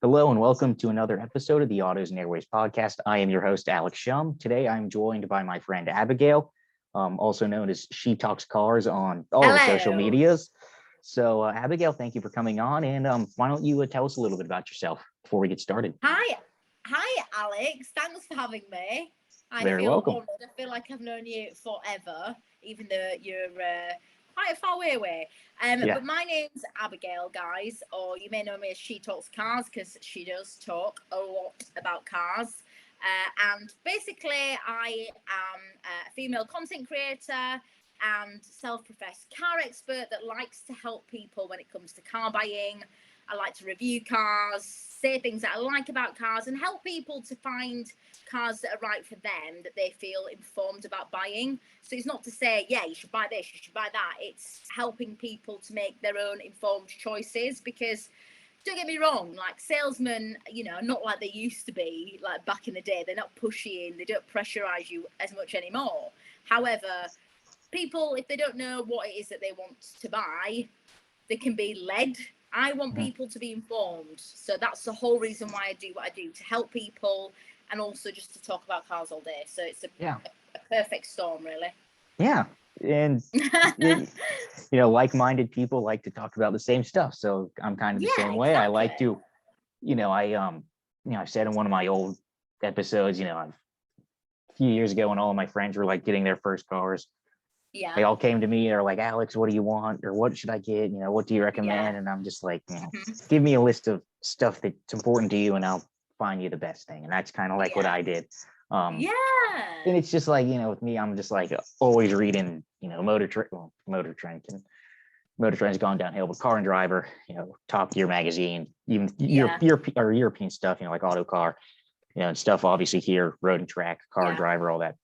Hello and welcome to another episode of the Autos and Airways podcast. I am your host, Alex Shum. Today I'm joined by my friend Abigayle, also known as She Talks Cars on all the social Hello. medias. So, Abigayle, thank you for coming on. And why don't you tell us a little bit about yourself before we get started? Hi, Alex. Thanks for having me. I Very feel welcome. honoured. I feel like I've known you forever, even though you're quite a far way away. Yeah. But my name's Abigayle, guys, or you may know me as She Talks Cars because she does talk a lot about cars. And basically, I am a female content creator and self-professed car expert that likes to help people when it comes to car buying. I like to review cars, say things that I like about cars, and help people to find cars that are right for them, that they feel informed about buying. So it's not to say, yeah, you should buy this, you should buy that. It's helping people to make their own informed choices, because don't get me wrong, like salesmen, not like they used to be, like back in the day. They're not pushy and they don't pressurize you as much anymore. However, people, if they don't know what it is that they want to buy, they can be led. I want people to be informed. So that's the whole reason why I do what I do, to help people and also just to talk about cars all day. So it's a perfect storm, really. Yeah. And, like-minded people like to talk about the same stuff. So I'm kind of the same way. Exactly. I like to, I said in one of my old episodes, a few years ago when all of my friends were like getting their first cars, they all came to me. They're like, Alex, what do you want? Or what should I get? What do you recommend? And I'm just like, give me a list of stuff that's important to you and I'll find you the best thing. And that's kind of like what I did. And it's just like, with me, I'm just like always reading, Motor Trend's gone downhill, but Car and Driver, Top Gear magazine, even European stuff, like Auto Car, and stuff obviously here, Road and Track, Car and Driver, all that.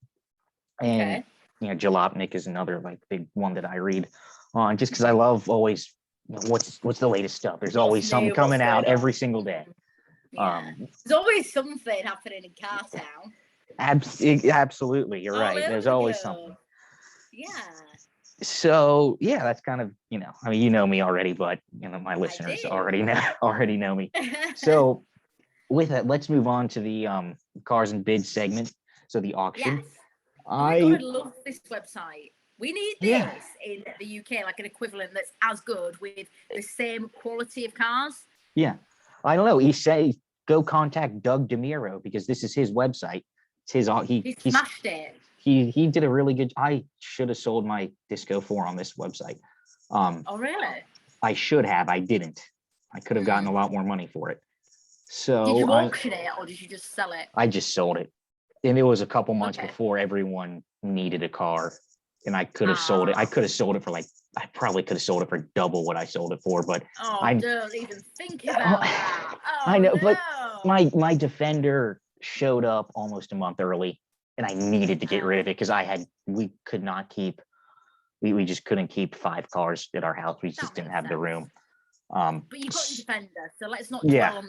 And Jalopnik is another like big one that I read on, just because I love always what's the latest stuff. There's always something coming out every single day. There's always something happening in Car Town. Absolutely, you're right. There's always something. So that's kind of you know me already, but my listeners already know me. So with that, let's move on to the cars and bids segment. So the auction. I love this website. We need this in the UK, like an equivalent that's as good with the same quality of cars. Yeah, I don't know. He say go contact Doug DeMiro because this is his website. It's his. He smashed it. He did a really good. I should have sold my Disco 4 on this website. Oh really? I should have. I didn't. I could have gotten a lot more money for it. So did you auction it or did you just sell it? I just sold it. And it was a couple months before everyone needed a car, and I could have sold it. I could have sold it for I probably could have sold it for double what I sold it for. But I don't even think about that. I know, but my Defender showed up almost a month early, and I needed to get rid of it because we could not keep. We just couldn't keep 5 cars at our house. We just didn't have the room. But you've got your Defender, so let's not dwell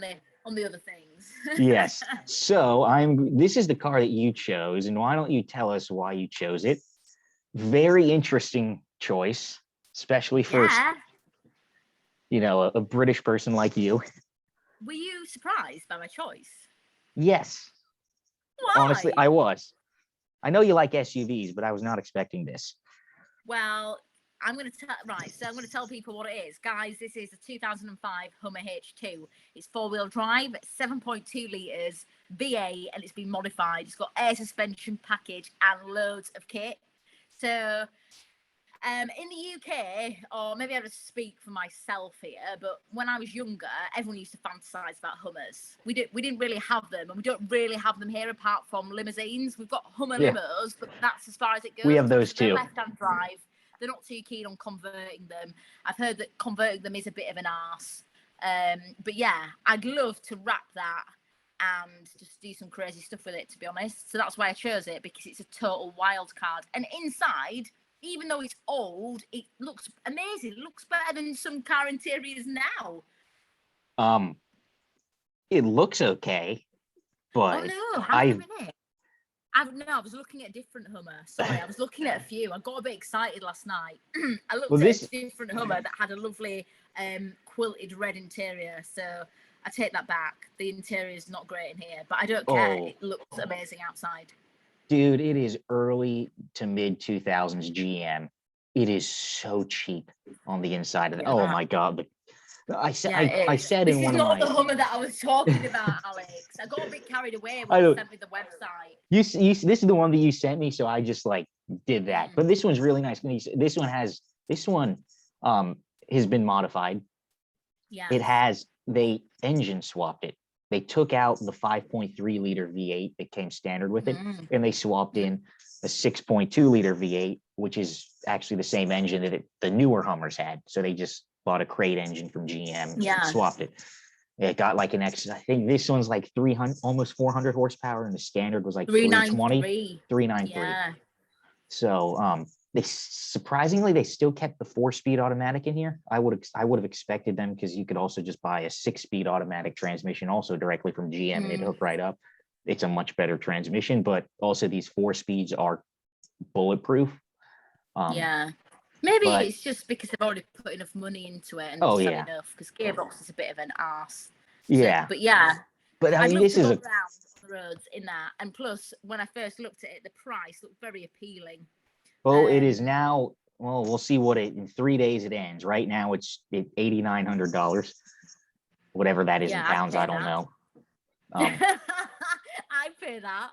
on the other things. Yes. So this is the car that you chose, and why don't you tell us why you chose it? Very interesting choice, especially for a British person like you. Were you surprised by my choice? Yes. Why? Honestly, I was. I know you like SUVs, but I was not expecting this. Well, I'm going to tell people what it is. Guys, this is a 2005 Hummer H2. It's 4-wheel drive, 7.2 litres, V8, and it's been modified. It's got air suspension package and loads of kit. So, in the UK, or maybe I'll just speak for myself here, but when I was younger, everyone used to fantasize about Hummers. We didn't really have them, and we don't really have them here apart from limousines. We've got Hummer limos, but that's as far as it goes. We have those too. Left-hand drive. They're not too keen on converting them. I've heard that converting them is a bit of an arse. But yeah, I'd love to wrap that and just do some crazy stuff with it, to be honest. So that's why I chose it, because it's a total wild card. And inside, even though it's old, it looks amazing. It looks better than some car interiors now. It looks okay, but hang on a minute. I was looking at a different Hummer. Sorry, I was looking at a few. I got a bit excited last night. I looked at a different Hummer that had a lovely quilted red interior. So I take that back. The interior is not great in here, but I don't care. It looks amazing outside. Dude, it is early to mid 2000s GM. It is so cheap on the inside of it. Oh my God. I said in one of my... This is not the Hummer that I was talking about, Alex. I got a bit carried away when you sent me the website. This is the one that you sent me, so I just like did that. But this one's really nice. This one has been modified. Yeah. They engine swapped it. They took out the 5.3 liter V8 that came standard with it, and they swapped in a 6.2 liter V8, which is actually the same engine that the newer Hummers had. So they just bought a crate engine from GM, swapped it. It got like an extra, I think this one's like 300, almost 400 horsepower, and the standard was like 320, 393. Yeah. So they surprisingly, they still kept the 4-speed automatic in here. I would have expected them, because you could also just buy a 6-speed automatic transmission also directly from GM and it'd hook right up. It's a much better transmission, but also these 4 speeds are bulletproof. Yeah. Maybe it's just because they've already put enough money into it and enough, because gearbox is a bit of an arse. Yeah. But I mean, this is around the roads in that. And plus, when I first looked at it, the price looked very appealing. Well, it is now. Well, we'll see what in 3 days it ends. Right now, it's $8,900, whatever that is in pounds. I don't know. I pay that.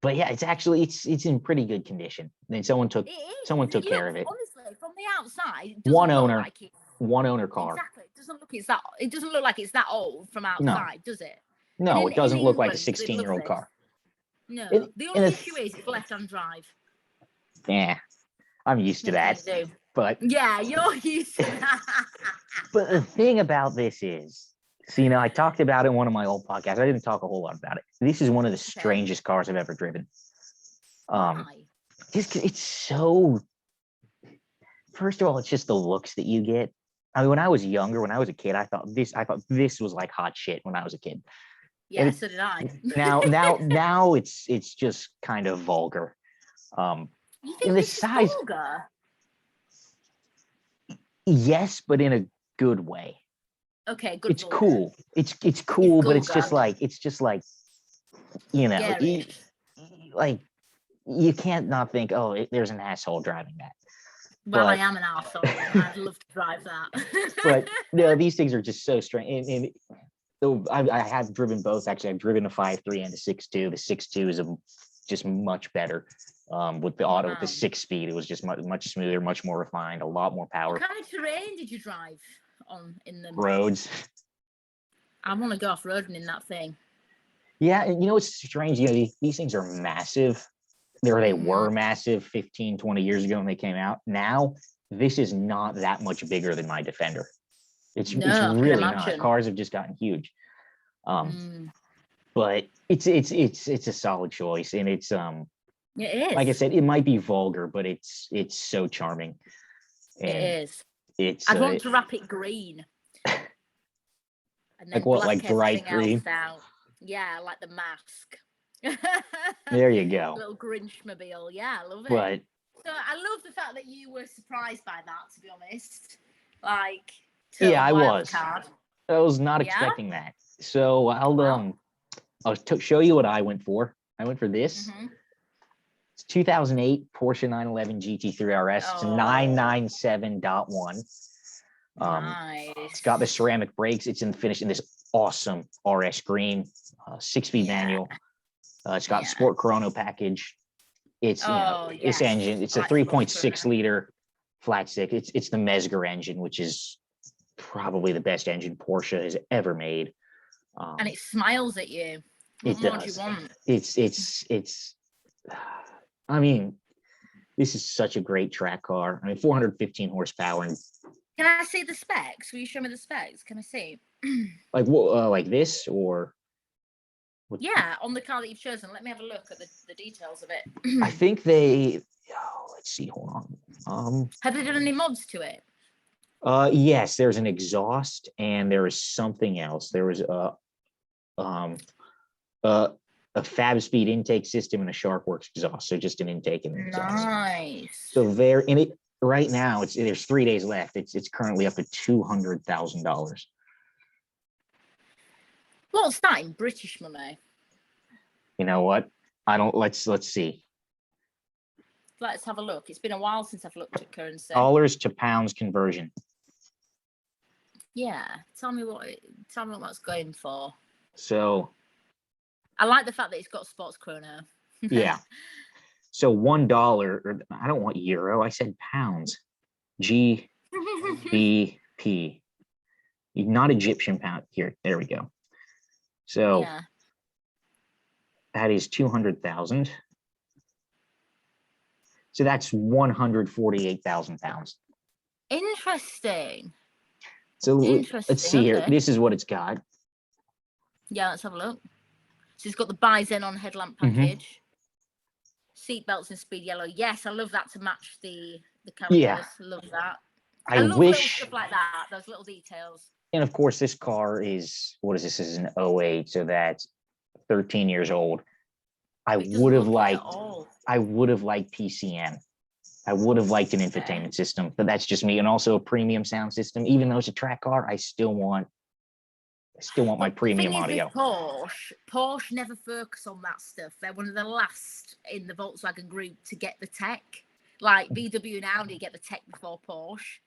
But yeah, it's in pretty good condition. Then someone took care of it. Honestly, from the outside, one owner car. Exactly. It doesn't look like it's that old from outside, does it? No, it doesn't look like a 16-year-old car. No. The only issue is it's left-hand drive. Yeah, I'm used to that. But yeah, you're used to that. But the thing about this is, so, I talked about it in one of my old podcasts. I didn't talk a whole lot about it. This is one of the strangest cars I've ever driven. Just it's so. First of all, it's just the looks that you get. I mean, when I was younger, when I was a kid, I thought this was like hot shit when I was a kid. Yeah, so did I. now it's just kind of vulgar. You think this is vulgar? Yes, but in a good way. Okay, good. It's cool. It's cool, but it's just like like you can't not think, there's an asshole driving that. Well, I am an asshole. I'd love to drive that. But no, these things are just so strange. And so I have driven both. Actually, I've driven a 5.3 and a 6.2. The 6.2 is just much better. With the with the 6-speed, it was just much smoother, much more refined, a lot more power. What kind of terrain did you drive on in the roads? I want to go off-roading in that thing. Yeah, and it's strange. These things are massive. They were massive 15, 20 years ago when they came out. Now, this is not that much bigger than my Defender. It's really not. Cars have just gotten huge. But it's a solid choice, and it's it is. Like I said, it might be vulgar, but it's so charming. And it is. I'd want to wrap it green. And then like bright green? Yeah, like the mask. There you go. Little Grinch-mobile. Yeah, I love it. But so I love the fact that you were surprised by that, to be honest. Like, I was. I was not expecting that. So I'll show you what I went for. I went for this. It's 2008 Porsche 911 Gt3 Rs. It's 997.1. Nice. It's got the ceramic brakes. It's in this awesome RS green, 6-speed manual. It's got the Sport Chrono package. It's this engine. It's a 3.6 liter flat stick. It's the Mesger engine, which is probably the best engine Porsche has ever made. And it smiles at you. What more do you want? It's. I mean, this is such a great track car. I mean, 415 horsepower. And can I see the specs? Will you show me the specs? Can I see? Like what? Like this or? Yeah, on the car that you've chosen. Let me have a look at the details of it. I think they. Let's see. Hold on. Have they done any mods to it? Yes, there's an exhaust and there is something else. There was a Fab Speed intake system and a Sharkworks exhaust. So just an intake and an exhaust. Nice. So right now there's 3 days left. It's currently up to $200,000. What's that in British money? You know what? I don't. Let's see. Let's have a look. It's been a while since I've looked at currency. Dollars to pounds conversion. Yeah, tell me what that's going for. So I like the fact that it's got sports chrono. yeah. So $1, or I don't want euro. I said pounds. GBP. Not Egyptian pound. Here, there we go. So yeah. that is 200,000. So that's 148,000 pounds. Interesting. So let's see here. This is what it's got. Yeah, let's have a look. So it's got the Bison headlamp package. Seat belts in speed yellow. Yes, I love that to match the calipers. Yeah. Love that. I love wish little stuff like that. Those little details. And of course, this car is, what is this? This is an 08, so that's 13 years old. I would have liked PCM. I would have liked an infotainment system, but that's just me. And also a premium sound system. Even though it's a track car, I still want my premium audio. Porsche never focus on that stuff. They're one of the last in the Volkswagen group to get the tech. Like VW and Audi get the tech before Porsche.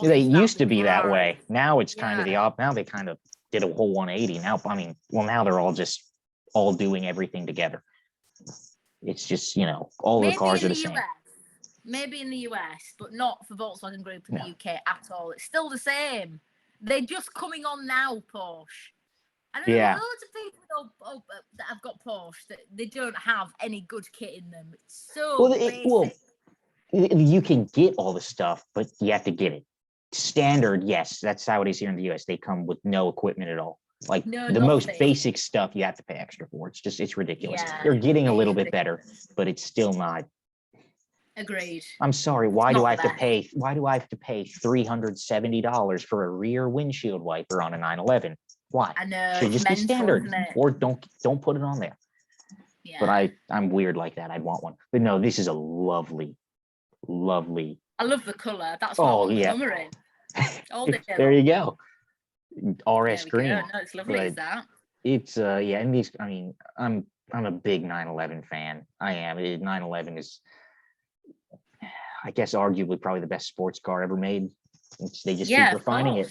They used to be that way. Now it's kind of the opposite. Now they kind of did a whole 180. Now, I mean, now they're all doing everything together. It's just, all the cars are the same. Maybe in the US, but not for Volkswagen Group in the UK at all. It's still the same. They're just coming on now, Porsche. I know loads of people that have got Porsche that they don't have any good kit in them. It's so basic. You can get all the stuff, but you have to get it. Standard, yes, that's how it is here in the US. They come with no equipment at all. Like the most basic stuff you have to pay extra for. It's ridiculous. They're getting a little bit better, but it's still not. Agreed. I'm sorry. Why do I have to pay $370 for a rear windshield wiper on a 911? Why? I know. Should just be standard, or don't put it on there. Yeah. But I'm weird like that. I'd want one. But no, this is a lovely. I love the color. That's what I want the number in. There you go. RS green. No, it's lovely. Is that? It's and these. I mean, I'm a big 911 fan. I am. 911 is, I guess, arguably probably the best sports car ever made. They just keep refining it.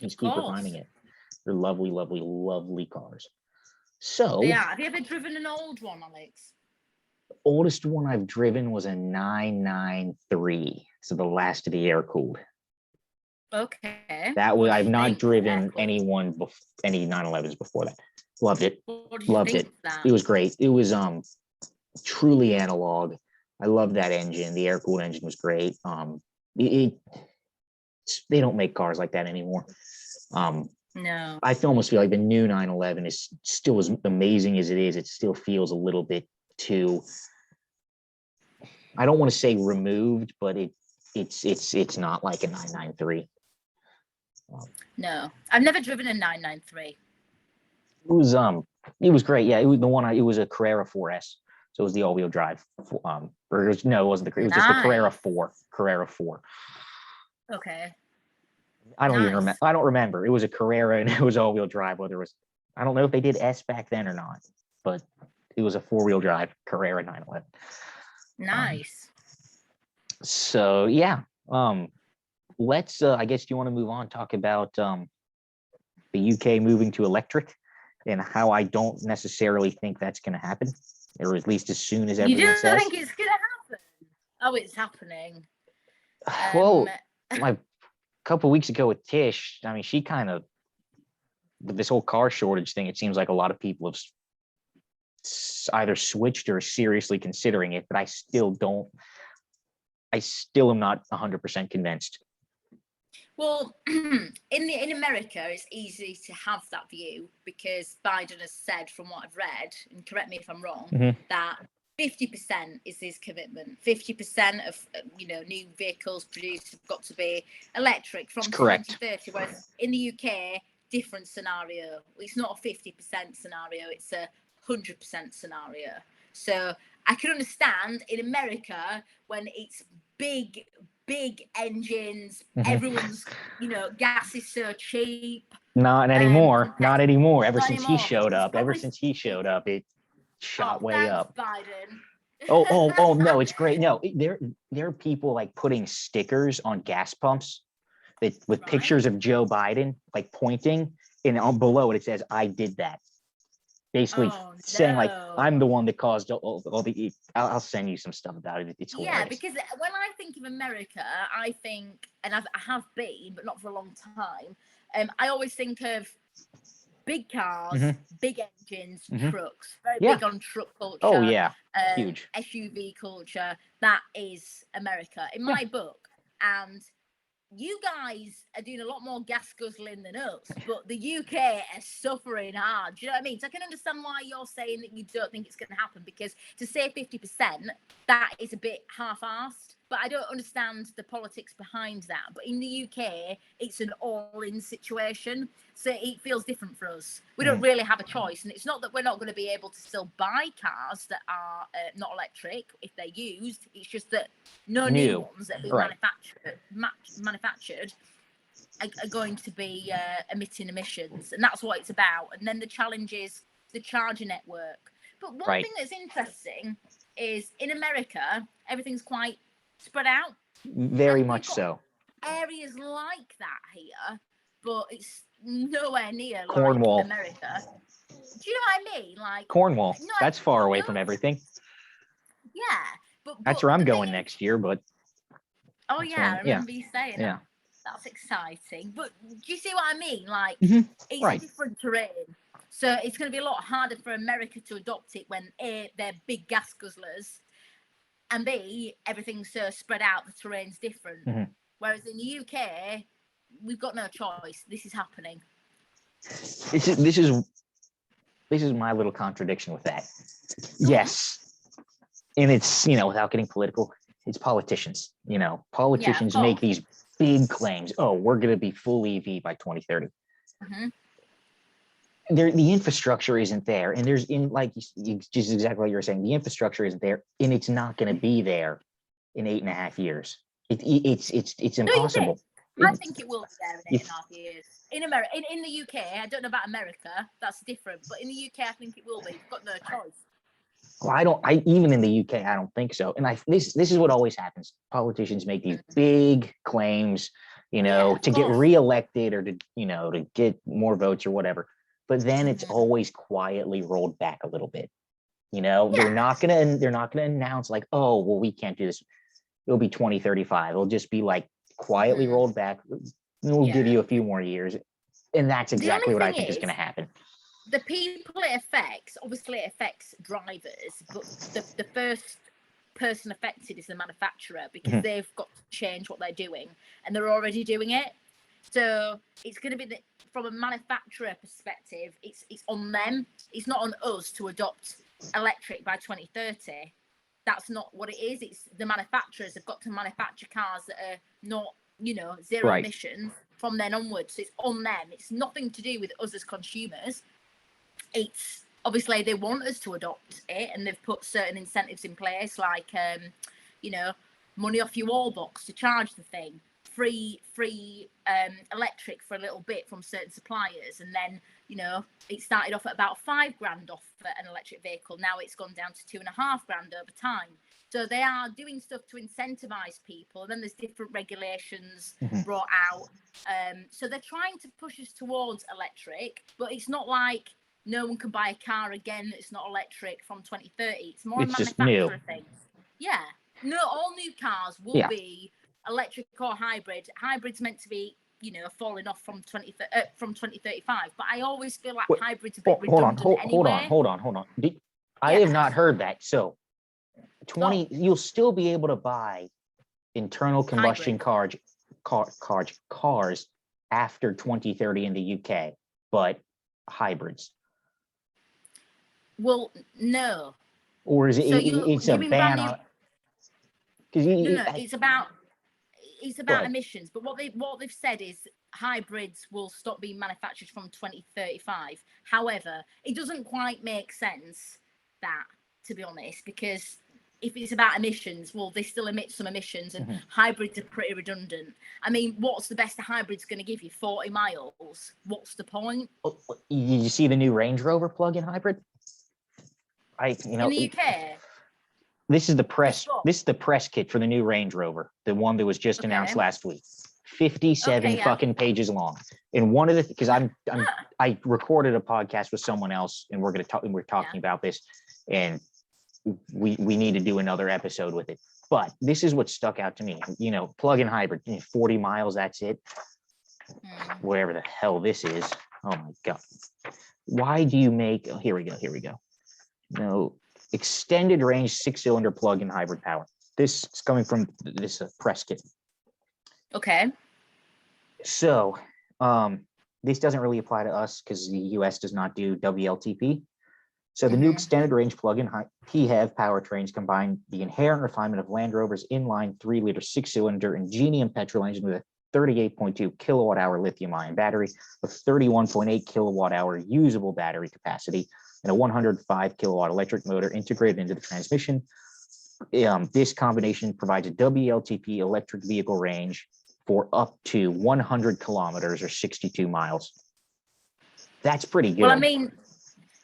Just keep refining it. They're lovely cars. So have you ever driven an old one, Alex? The oldest one I've driven was a 993. So the last of the air cooled. Okay. That was I've not driven any 911s before that. Loved it. Loved it. It was great. It was truly analog. I love that engine. The air cooled engine was great. They don't make cars like that anymore. No. I almost feel like the new 911 is still as amazing as it is. It still feels a little bit too, I don't want to say removed, but it's not like a 993. No, I've never driven a 993. It was great. Yeah, it was a Carrera 4S. So it was the all-wheel drive. It wasn't the. It was just the Carrera 4. Carrera 4. Okay. I don't even remember. I don't remember. It was a Carrera and it was all-wheel drive. Whether it was, I don't know if they did S back then or not, but it was a 4-wheel drive Carrera 911. Nice. So yeah. Let's. I guess you want to move on. Talk about the UK moving to electric, and how I don't necessarily think that's going to happen, or at least as soon as everyone says. You don't think it's going to happen? Oh, it's happening. Well, a couple of weeks ago with Tish, I mean, she kind of, with this whole car shortage thing, it seems like a lot of people have either switched or seriously considering it, but I still am not 100% convinced. Well, in America, it's easy to have that view because Biden has said, from what I've read, and correct me if I'm wrong, that 50% is his commitment. 50% of new vehicles produced have got to be electric from 2030. Whereas in the UK, different scenario. It's not a 50% scenario; it's a 100% scenario. So I can understand in America when it's big big engines. Everyone's, gas is so cheap. Not anymore. Not anymore. Ever Not since anymore. he showed up. Ever Probably- since he showed up, it shot way thanks, up. Biden. Oh, no, it's great. No, there are people like putting stickers on gas pumps with pictures of Joe Biden, like pointing, and below it says, "I did that." Basically saying like, I'm the one that caused all the. I'll send you some stuff about it. It's hilarious. Yeah, because when I think of America, I think, and I have been, but not for a long time. I always think of big cars, big engines, trucks. Very big on truck culture. Oh yeah, huge SUV culture. That is America in my book, and you guys are doing a lot more gas guzzling than us, but the UK are suffering hard. Do you know what I mean? So I can understand why you're saying that you don't think it's going to happen, because to say 50%, that is a bit half-assed. But I don't understand the politics behind that. But in the UK, it's an all-in situation. So it feels different for us. We don't really have a choice. And it's not that we're not going to be able to still buy cars that are not electric if they're used. It's just that no new ones that are being manufactured are going to be emitting emissions. And that's what it's about. And then the challenge is the charger network. But one thing that's interesting is in America, everything's quite spread out. Very much so. Areas like that here, but it's nowhere near Cornwall. like America. Do you know what I mean? Like Cornwall. That's far away from everything. Yeah, but that's where I'm going next year. But I remember you saying that. That's exciting. But do you see what I mean? Like it's a different terrain. So it's going to be a lot harder for America to adopt it when A, they're big gas guzzlers, and B, everything's so spread out, the terrain's different. Whereas in the UK, we've got no choice. This is happening. This is my little contradiction with that. Yes. And it's, without getting political, it's politicians. Politicians make these big claims. Oh, we're going to be full EV by 2030. The infrastructure isn't there, and there's just exactly what you were saying. The infrastructure isn't there, and it's not going to be there in 8.5 years. It's impossible. I think it will be there in 8.5 years. In America, in the UK, I don't know about America. That's different, but in the UK, I think it will be. You've got no choice. Well, even in the UK, I don't think so. And this is what always happens. Politicians make these big claims, to get reelected or to get more votes or whatever. But then it's always quietly rolled back a little bit. They're not gonna announce like, oh, well, we can't do this. It'll be 2035. It'll just be like quietly rolled back. We'll give you a few more years. And that's exactly what I think is going to happen. The people it affects, obviously it affects drivers, but the first person affected is the manufacturer, because they've got to change what they're doing, and they're already doing it. So it's going to be from a manufacturer perspective, it's on them. It's not on us to adopt electric by 2030. That's not what it is. It's the manufacturers have got to manufacture cars that are not, zero emissions from then onwards. So it's on them. It's nothing to do with us as consumers. It's obviously they want us to adopt it, and they've put certain incentives in place, like money off your wall box to charge the thing, free electric for a little bit from certain suppliers, and then it started off at about $5,000 off an electric vehicle. Now it's gone down to $2,500 over time. So they are doing stuff to incentivize people, and then there's different regulations brought out. So they're trying to push us towards electric, but it's not like no one can buy a car again that's not electric from 2030. It's more a manufacturer thing. Yeah. No, all new cars will be electric or hybrid. Hybrid's meant to be, falling off from 2035. But I always feel like hybrids a bit redundant anyway. Hold on. I have not heard that. So you'll still be able to buy internal combustion cars after 2030 in the UK, but hybrids. Well, no. Or is it? It's a ban on. No, it's about emissions. But what they've said is hybrids will stop being manufactured from 2035. However, it doesn't quite make sense that, to be honest, because if it's about emissions, well, they still emit some emissions, and hybrids are pretty redundant. I mean, what's the best a hybrid's going to give you? 40 miles. What's the point? You see the new Range Rover plug-in hybrid? In the UK. This is the press. This is the press kit for the new Range Rover, the one that was just announced last week. 57 fucking pages long. And one of the because I recorded a podcast with someone else, and we're talking about this, and we need to do another episode with it. But this is what stuck out to me. You know, plug-in hybrid, 40 miles, that's it. Whatever the hell this is. Oh my God. Why do you make here we go. No, extended range 6-cylinder plug-in hybrid power. This is coming from this press kit. Okay. So this doesn't really apply to us because the US does not do WLTP. So the new extended range plug-in PHEV powertrains combine the inherent refinement of Land Rover's inline 3-liter 6-cylinder Ingenium petrol engine with a 38.2 kilowatt-hour lithium-ion battery, a 31.8 kilowatt-hour usable battery capacity, and a 105 kilowatt electric motor integrated into the transmission. This combination provides a WLTP electric vehicle range for up to 100 kilometers or 62 miles. That's pretty good. Well, I mean,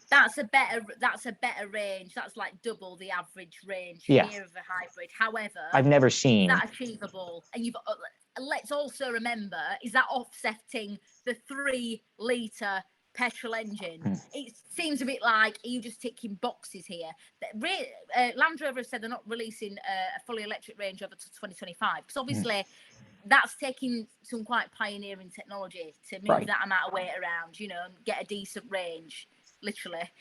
that's a better range. That's like double the average range here of a hybrid. However, I've never seen that achievable. And let's also remember, is that offsetting the 3-liter petrol engine? It seems a bit like, are you just ticking boxes here? Land Rover has said they're not releasing a fully electric Range Rover to 2025 because obviously that's taking some quite pioneering technology to move that amount of weight around, you know, and get a decent range. Literally.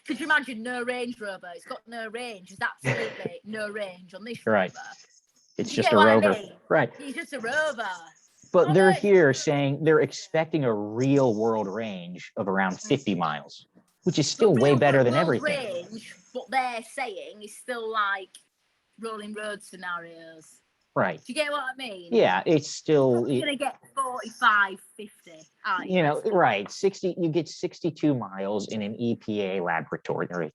Could you imagine no Range Rover? It's got no range. There's absolutely no range on this Rover. It's just a Rover. Right. It's just a Rover. But they're here saying they're expecting a real world range of around 50 miles, which is still way better than everything. Range, what they're saying is still like rolling road scenarios. Right. Do you get what I mean? Yeah, it's still you're gonna get 45, 50. You know, right. 60, you get 62 miles in an EPA laboratory, or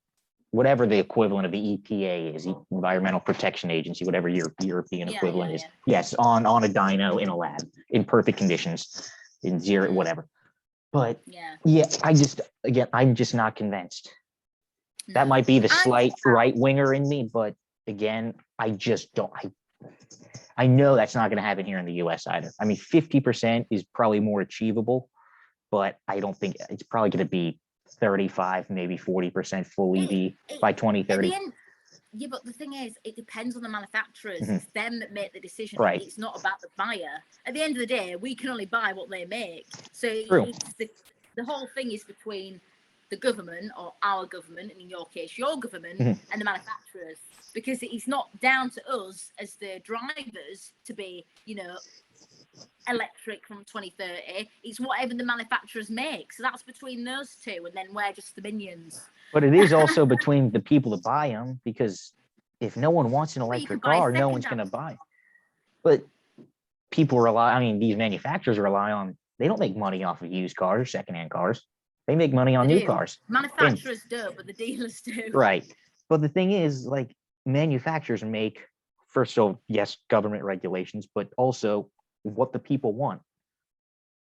whatever the equivalent of the EPA is, Environmental Protection Agency, whatever your European equivalent is. Yes, on a dyno in a lab in perfect conditions, in zero, whatever. But I'm just not convinced. That might be the slight right winger in me, but again, I just don't. I know that's not going to happen here in the US either. I mean, 50% is probably more achievable, but I don't think it's probably going to be 35, maybe 40% full EV by 2030. Yeah, but the thing is, it depends on the manufacturers. It's them that make the decision. Right. It's not about the buyer. At the end of the day, we can only buy what they make. So it's the whole thing is between the government, or our government, and in your case, your government, and the manufacturers. Because it's not down to us as the drivers to be, you know, electric from 2030. It's whatever the manufacturers make. So that's between those two, and then we're just the minions. But it is also between the people that buy them, because if no one wants an electric car, no one's going to buy it. But people rely, I mean, these manufacturers rely on, they don't make money off of used cars or secondhand cars. They make money on new cars. Manufacturers do, but the dealers do. Right. But the thing is, like, manufacturers make, first of all, yes, government regulations, but also what the people want.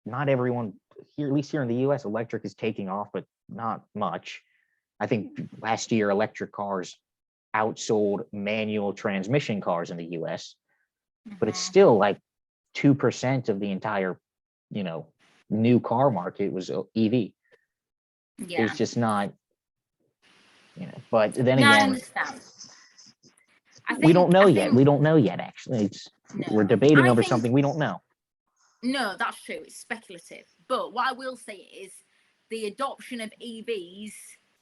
Not everyone here, at least here in the US, electric is taking off, but not much. I think last year electric cars outsold manual transmission cars in the US, but it's still like 2% of the entire, you know, new car market was EV. It's just not, you know, but then again, I understand. We don't know yet, actually. We're debating over something we don't know. No, that's true. It's speculative. But what I will say is the adoption of EVs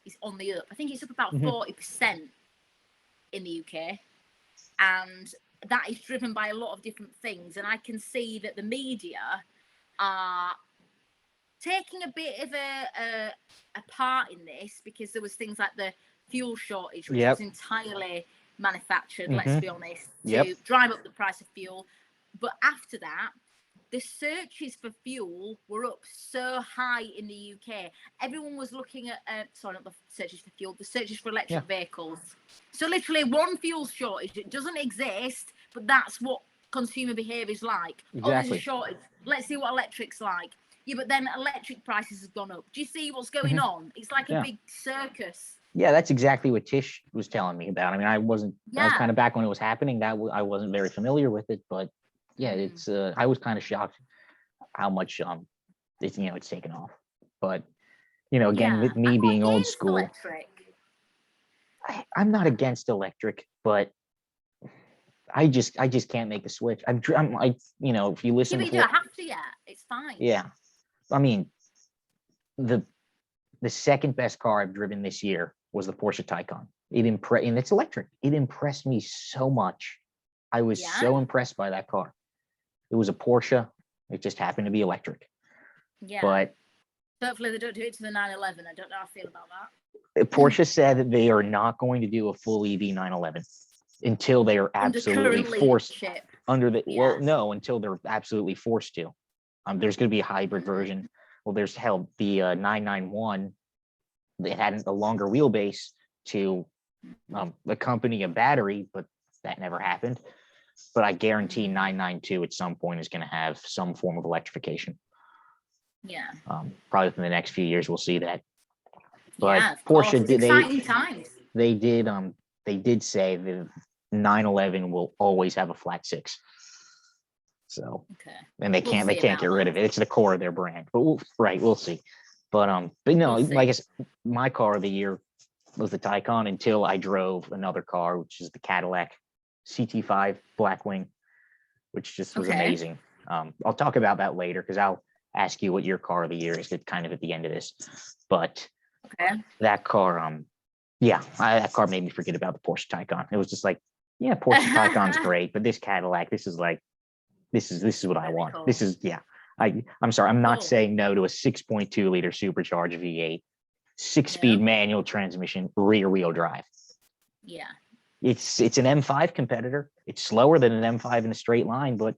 is on the up. I think it's up about 40% in the UK. And that is driven by a lot of different things. And I can see that the media are taking a bit of a part in this, because there was things like the fuel shortage, which was entirely manufactured, let's be honest, to drive up the price of fuel. But after that, the searches for fuel were up so high in the UK. Everyone was looking at, sorry, not the searches for fuel, the searches for electric vehicles. So literally one fuel shortage, it doesn't exist, but that's what consumer behaviour is like. Exactly. Oh, there's a shortage. Let's see what electric's like. Yeah, but then electric prices have gone up. Do you see what's going on? It's like a big circus. Yeah, that's exactly what Tish was telling me about. I mean, I was kind of back when it was happening. I wasn't very familiar with it, but yeah, it's I was kind of shocked how much it's taken off. But again, with me being old school, I'm not against electric, but I just can't make the switch. I'm like, if you listen, you don't have to yet. It's fine. Yeah, I mean, the second best car I've driven this year was the Porsche Taycan. And it's electric. It impressed me so much. I was so impressed by that car. It was a Porsche. It just happened to be electric. Yeah. But hopefully they don't do it to the 911. I don't know how I feel about that. Porsche said that they are not going to do a full EV 911 until they are absolutely forced until they're absolutely forced to. There's going to be a hybrid version. Well, there's the 991 that had a longer wheelbase to accompany a battery, but that never happened. But I guarantee 992 at some point is going to have some form of electrification. Yeah. Probably within the next few years, we'll see that. But yeah, Porsche did exciting times. They did say the 911 will always have a flat six. So and they can't get rid of it. It's the core of their brand. But we'll see. But no, like I said, my car of the year was the Taycan until I drove another car, which is the Cadillac CT5 Blackwing, which just was amazing. I'll talk about that later because I'll ask you what your car of the year is kind of at the end of this. But that car, that car made me forget about the Porsche Taycan. It was just like, Porsche Taycan's great, but this Cadillac, this is what I want. Cool. This is I'm sorry, I'm not saying no to a 6.2 liter supercharged V8, 6-speed manual transmission, rear wheel drive. Yeah. It's an M5 competitor. It's slower than an M5 in a straight line, but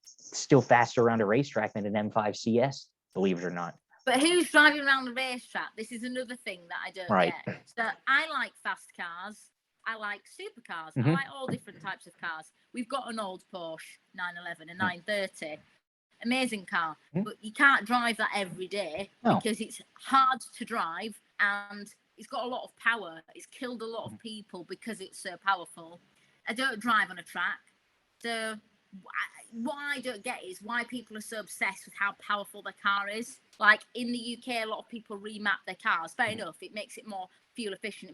still faster around a racetrack than an M5 CS, believe it or not. But who's driving around the racetrack? This is another thing that I don't get. So I like fast cars. I like supercars. I like all different types of cars. We've got an old Porsche 911, a 930. Amazing car. But you can't drive that every day because it's hard to drive and it's got a lot of power. It's killed a lot of people because it's so powerful. I don't drive on a track. So what I don't get is why people are so obsessed with how powerful their car is. Like in the UK, a lot of people remap their cars. Fair enough, it makes it more fuel efficient.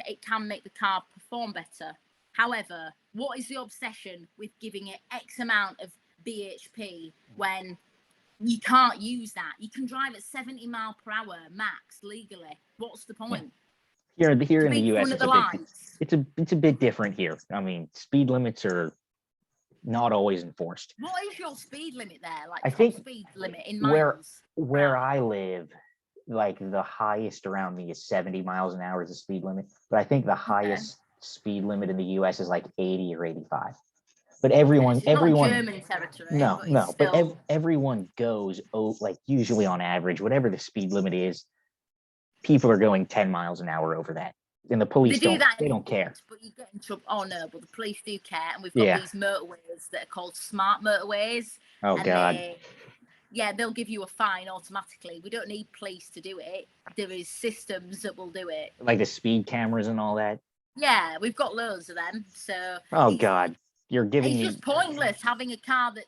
It can make the car perform better. However, what is the obsession with giving it X amount of bhp when you can't use that? You can drive at 70 mile per hour max legally. What's the point? Here in the US, it's a bit different here. I mean, speed limits are not always enforced. What is your speed limit there? Like, I think speed limit in miles? Where I live, like the highest around me is 70 miles an hour is the speed limit. But I think the highest speed limit in the US is like 80 or 85. But everyone, not German territory. But everyone goes like usually on average, whatever the speed limit is, people are going 10 miles an hour over that. And the police don't care. But you get in trouble. Oh no, but the police do care. And we've got these motorways that are called smart motorways. Oh God. They'll give you a fine automatically. We don't need police to do it. There is systems that will do it. Like the speed cameras and all that. Yeah, we've got loads of them. So God. You're giving it's just pointless having a car that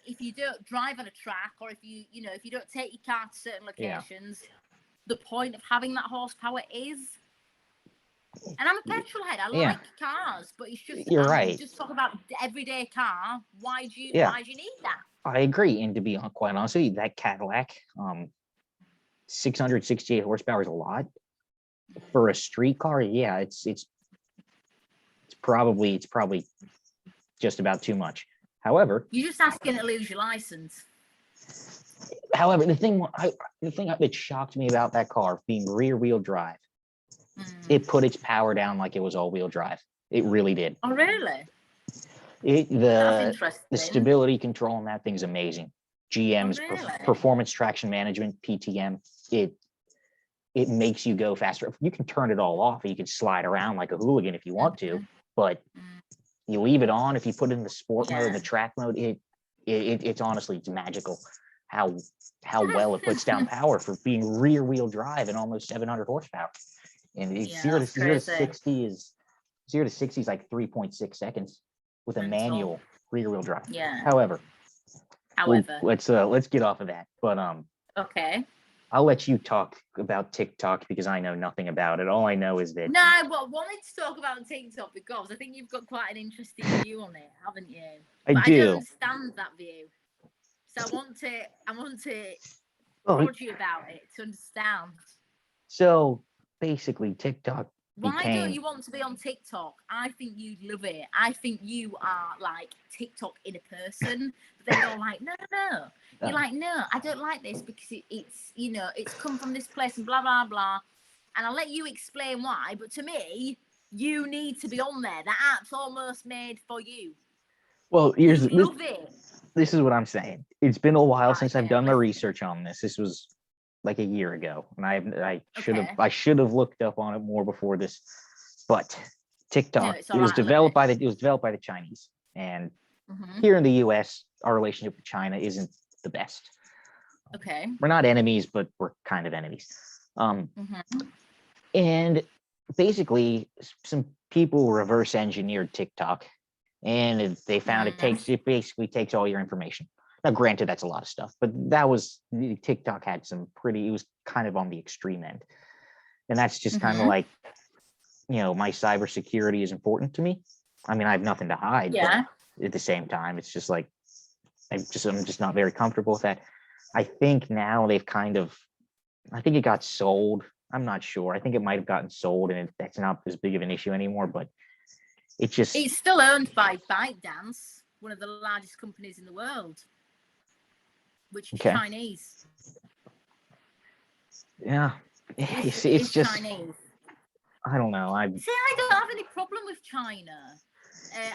if you don't drive on a track or if you don't take your car to certain locations, the point of having that horsepower is. And I'm a petrol head. I like cars, but it's just you're right. Just talk about everyday car. Why do you need that? I agree, and to be quite honest with you, that Cadillac, 668 horsepower is a lot for a street car. Yeah, it's probably just about too much. However, you're just asking to lose your license. However, the thing that shocked me about that car being rear wheel drive, it put its power down like it was all wheel drive. It really did. Oh, really? The stability control on that thing's amazing. GM's performance traction management, PTM. It makes you go faster. You can turn it all off and you can slide around like a hooligan if you want to, but you leave it on. If you put it in the sport mode, the track mode, it's honestly, it's magical how well it puts down power for being rear wheel drive and almost 700 horsepower. And it's 0 to 60 is 0 to 60 is like 3.6 seconds with a manual rear wheel drive. However, let's get off of that. But okay. I'll let you talk about TikTok because I know nothing about it. All I know is that... No, I wanted to talk about TikTok because I think you've got quite an interesting view on it, haven't you? I do. I don't understand that view. So I want to talk to you about it to understand. So basically TikTok Why don't you want to be on TikTok? I think you'd love it. I think you are like TikTok in a person. But then you're like, no. You're like, no, I don't like this because it's, you know, it's come from this place and blah, blah, blah. And I'll let you explain why. But to me, you need to be on there. The app's almost made for you. Well, love it. This is what I'm saying. It's been a while since I've done my research on this. This was like a year ago, and I should have looked up on it more before this. But TikTok, it was developed by the Chinese, and here in the U.S., our relationship with China isn't the best. Okay, we're not enemies, but we're kind of enemies. And basically, some people reverse engineered TikTok, and they found it basically takes all your information. Now, granted, that's a lot of stuff, but TikTok had it was kind of on the extreme end. And that's just kind of like, you know, my cybersecurity is important to me. I mean, I have nothing to hide, but at the same time, it's just like, I'm just not very comfortable with that. I think now I think it got sold. I'm not sure. I think it might have gotten sold and that's not as big of an issue anymore, but it's still owned by ByteDance, one of the largest companies in the world. Which is Chinese. Yeah, it's just Chinese. I don't know. I don't have any problem with China.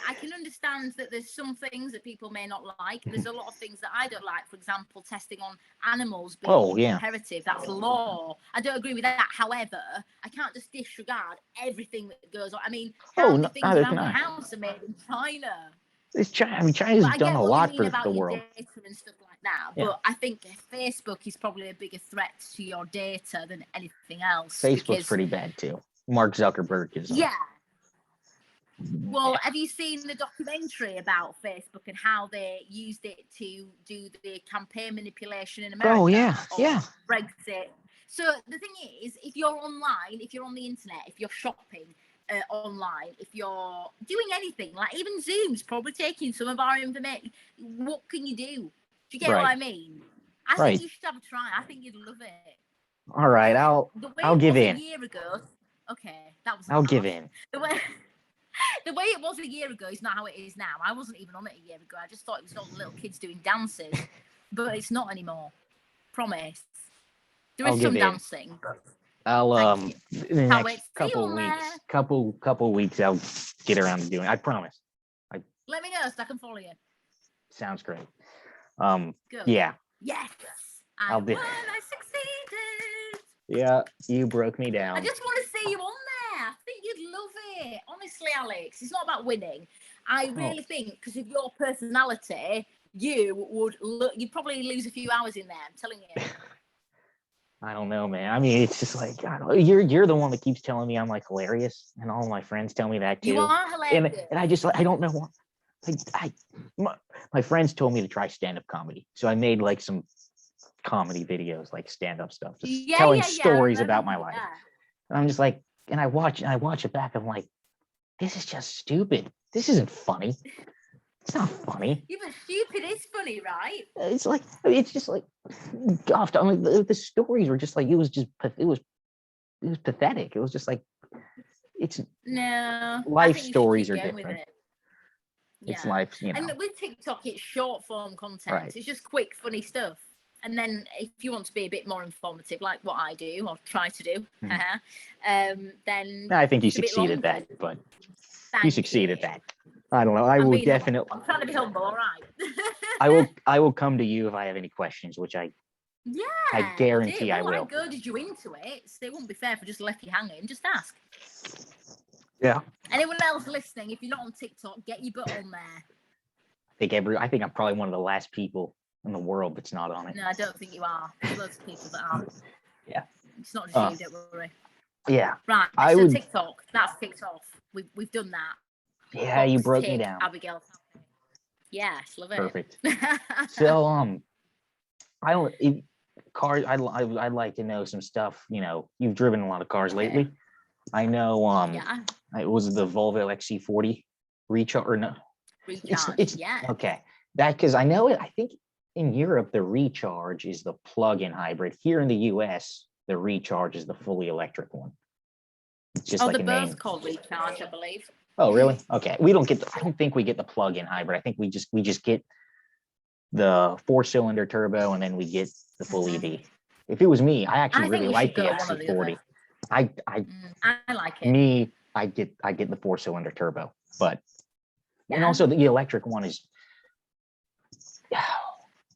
I can understand that there's some things that people may not like. There's a lot of things that I don't like. For example, testing on animals being imperative. That's law. I don't agree with that. However, I can't just disregard everything that goes on. I mean, how many things around the house are made in China? China's done a lot for the world. Data and stuff like that, but I think Facebook is probably a bigger threat to your data than anything else. Facebook's pretty bad too. Mark Zuckerberg is. Well, have you seen the documentary about Facebook and how they used it to do the campaign manipulation in America? Oh yeah. Brexit. So the thing is, if you're online, if you're on the internet, if you're shopping online, if you're doing anything, like even Zoom's probably taking some of our information, what can you do? Do you get what I mean? I think you should have a try. I think you'd love it. All right, I'll give in. A year ago, okay, that was. I'll give in. The way it was a year ago is not how it is now. I wasn't even on it a year ago. I just thought it was all the little kids doing dances, but it's not anymore. Promise. There is some dancing, but. I'll in the next couple weeks I'll get around to doing it. I promise. Let me know so I can follow you. Sounds great. Good. Yeah. Yes. I won. I succeeded. Yeah, you broke me down. I just want to see you on there. I think you'd love it. Honestly, Alex, it's not about winning. I really think because of your personality, you'd probably lose a few hours in there. I'm telling you. I don't know, man. I mean, it's just like, I don't know. You're the one that keeps telling me I'm like hilarious, and all my friends tell me that too. You are hilarious. And I don't know what. My friends told me to try stand-up comedy, so I made like some comedy videos, like stand-up stuff, just telling stories about my life. And I'm just like, and I watch it back. I'm like, this is just stupid. This isn't funny. It's not funny. Yeah, but stupid is funny, right? It's just like, gosh, I mean, the stories were just like, it was pathetic. It was just like, life stories are different. It's life, you know. And with TikTok, it's short form content. Right. It's just quick, funny stuff. And then if you want to be a bit more informative, like what I do or try to do, then I think you succeed at that, but you succeed at that. I don't know. I'm trying to be humble, all right. I will come to you if I have any questions, which I guarantee I will. I goaded you into it, so it wouldn't be fair if I just left you hanging. Just ask. Yeah. Anyone else listening, if you're not on TikTok, get your butt on there. I think I'm probably one of the last people in the world that's not on it. No, I don't think you are. There's loads of people that are. Yeah. It's not just you, don't worry. Yeah. Right. TikTok, that's ticked off. We've done that. Yeah, you broke me down. Abigayle. Yes, love it. Perfect. So cars. I'd like to know some stuff. You know, you've driven a lot of cars lately. I know. It was the Volvo XC40 recharge or no? Recharge. Okay. That because I know it. I think in Europe the recharge is the plug-in hybrid. Here in the U.S. the recharge is the fully electric one. It's just like the both called recharge, I believe. Oh, really? Okay. We don't get. I don't think we get the plug-in hybrid. I think we just get the 4-cylinder turbo, and then we get the full EV. If it was me, I actually really like the XC40. I like it. I get the 4-cylinder turbo, but and also the electric one is.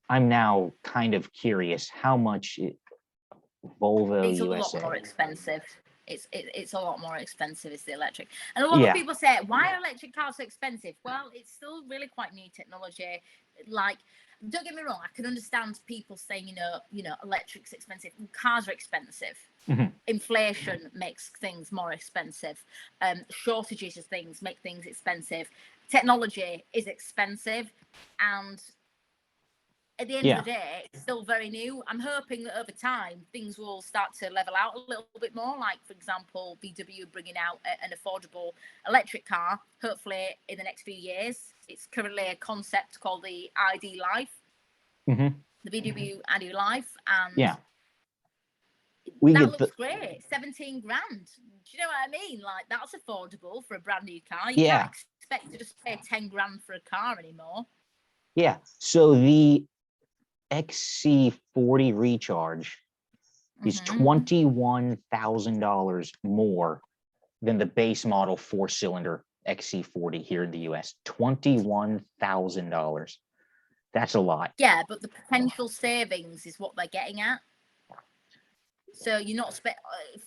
I'm now kind of curious how much Volvo It's a USA. lot more expensive. It's a lot more expensive. It's the electric, and a lot of people say, "Why are electric cars so expensive?" Well, it's still really quite new technology. Like, don't get me wrong, I can understand people saying, you know, electric's expensive. Cars are expensive. Mm-hmm. Inflation makes things more expensive. Shortages of things make things expensive. Technology is expensive, and at the end of the day, it's still very new. I'm hoping that over time, things will start to level out a little bit more. Like, for example, VW bringing out an affordable electric car, hopefully in the next few years. It's currently a concept called the ID Life, the VW ID Life. And that looks great. 17 grand. Do you know what I mean? Like, that's affordable for a brand new car. You can't expect to just pay 10 grand for a car anymore. Yeah. So the XC40 recharge is $21,000 more than the base model 4-cylinder XC40 here in the US. $21,000. That's a lot. Yeah, but the potential savings is what they're getting at. So you're not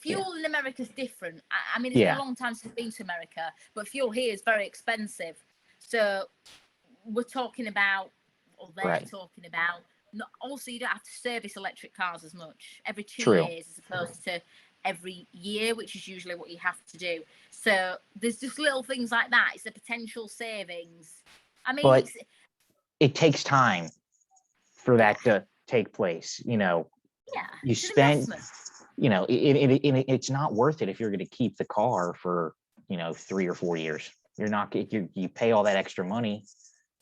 fuel in America is different. I mean, it's been a long time since I've been to America, but fuel here is very expensive. So we're talking about, or they're talking about. Also, you don't have to service electric cars as much every 2 years as opposed to every year, which is usually what you have to do. So there's just little things like that. It's the potential savings. I mean, but it takes time for that to take place. You know, you spend, you know, it's not worth it if you're going to keep the car for, 3 or 4 years. You're not, you pay all that extra money.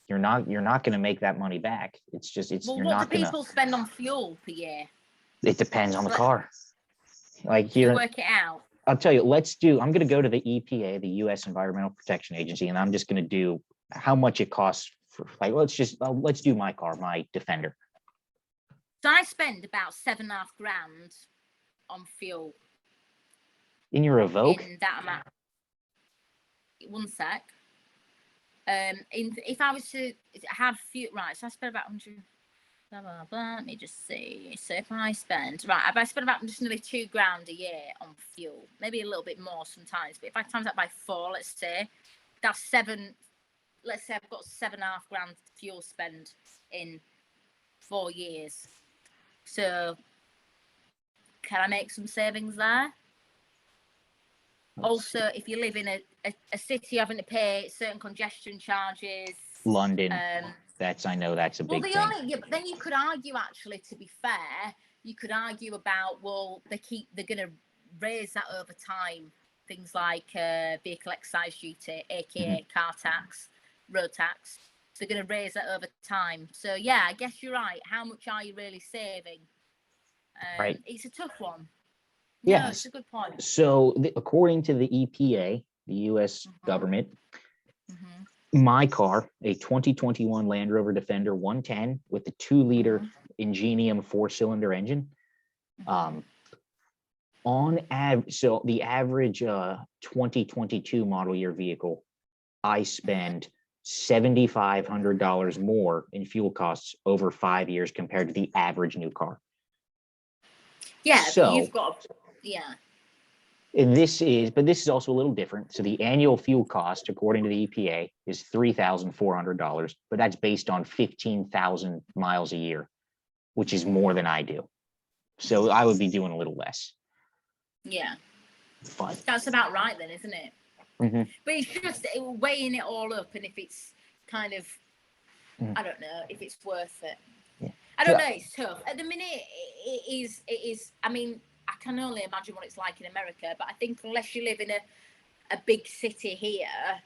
You're not going to make that money back. It's just, what do people spend on fuel per year? It depends on the car. Like here, you work it out. I'll tell you, I'm going to go to the EPA, the U.S. Environmental Protection Agency, and I'm just going to do how much it costs for, like, let's do my car, my Defender. So I spend about $7.5 grand on fuel. In your Evoque? In that amount. One sec. If I was to have fuel, right, so I spend about 100, blah, blah, blah, let me just see. So if I spend about just nearly $2 grand a year on fuel, maybe a little bit more sometimes, but if I times that by 4, let's say, that's 7, let's say I've got $7.5 grand fuel spend in 4 years. So can I make some savings there? Also, if you live in a city having to pay certain congestion charges, London, I know that's a big thing. But then you could argue, actually, to be fair, you could argue about, well, they're going to raise that over time. Things like vehicle excise duty, aka car tax, road tax. So they're going to raise that over time. So yeah, I guess you're right. How much are you really saving? Right. It's a tough one. Yes. No, it's a good point. So according to the EPA, the U.S. government, my car, a 2021 Land Rover Defender 110 with the 2-liter Ingenium 4-cylinder engine, on average, so the average 2022 model year vehicle, I spend $7,500 more in fuel costs over 5 years compared to the average new car. Yeah, so you've got, yeah. And this is also a little different. So the annual fuel cost, according to the EPA, is $3,400, but that's based on 15,000 miles a year, which is more than I do. So I would be doing a little less. Yeah. But that's about right then, isn't it? Mm-hmm. But it's just weighing it all up, and if it's kind of, I don't know, if it's worth it. Yeah. I don't know, it's tough. At the minute, it is, I mean, I can only imagine what it's like in America, but I think unless you live in a big city here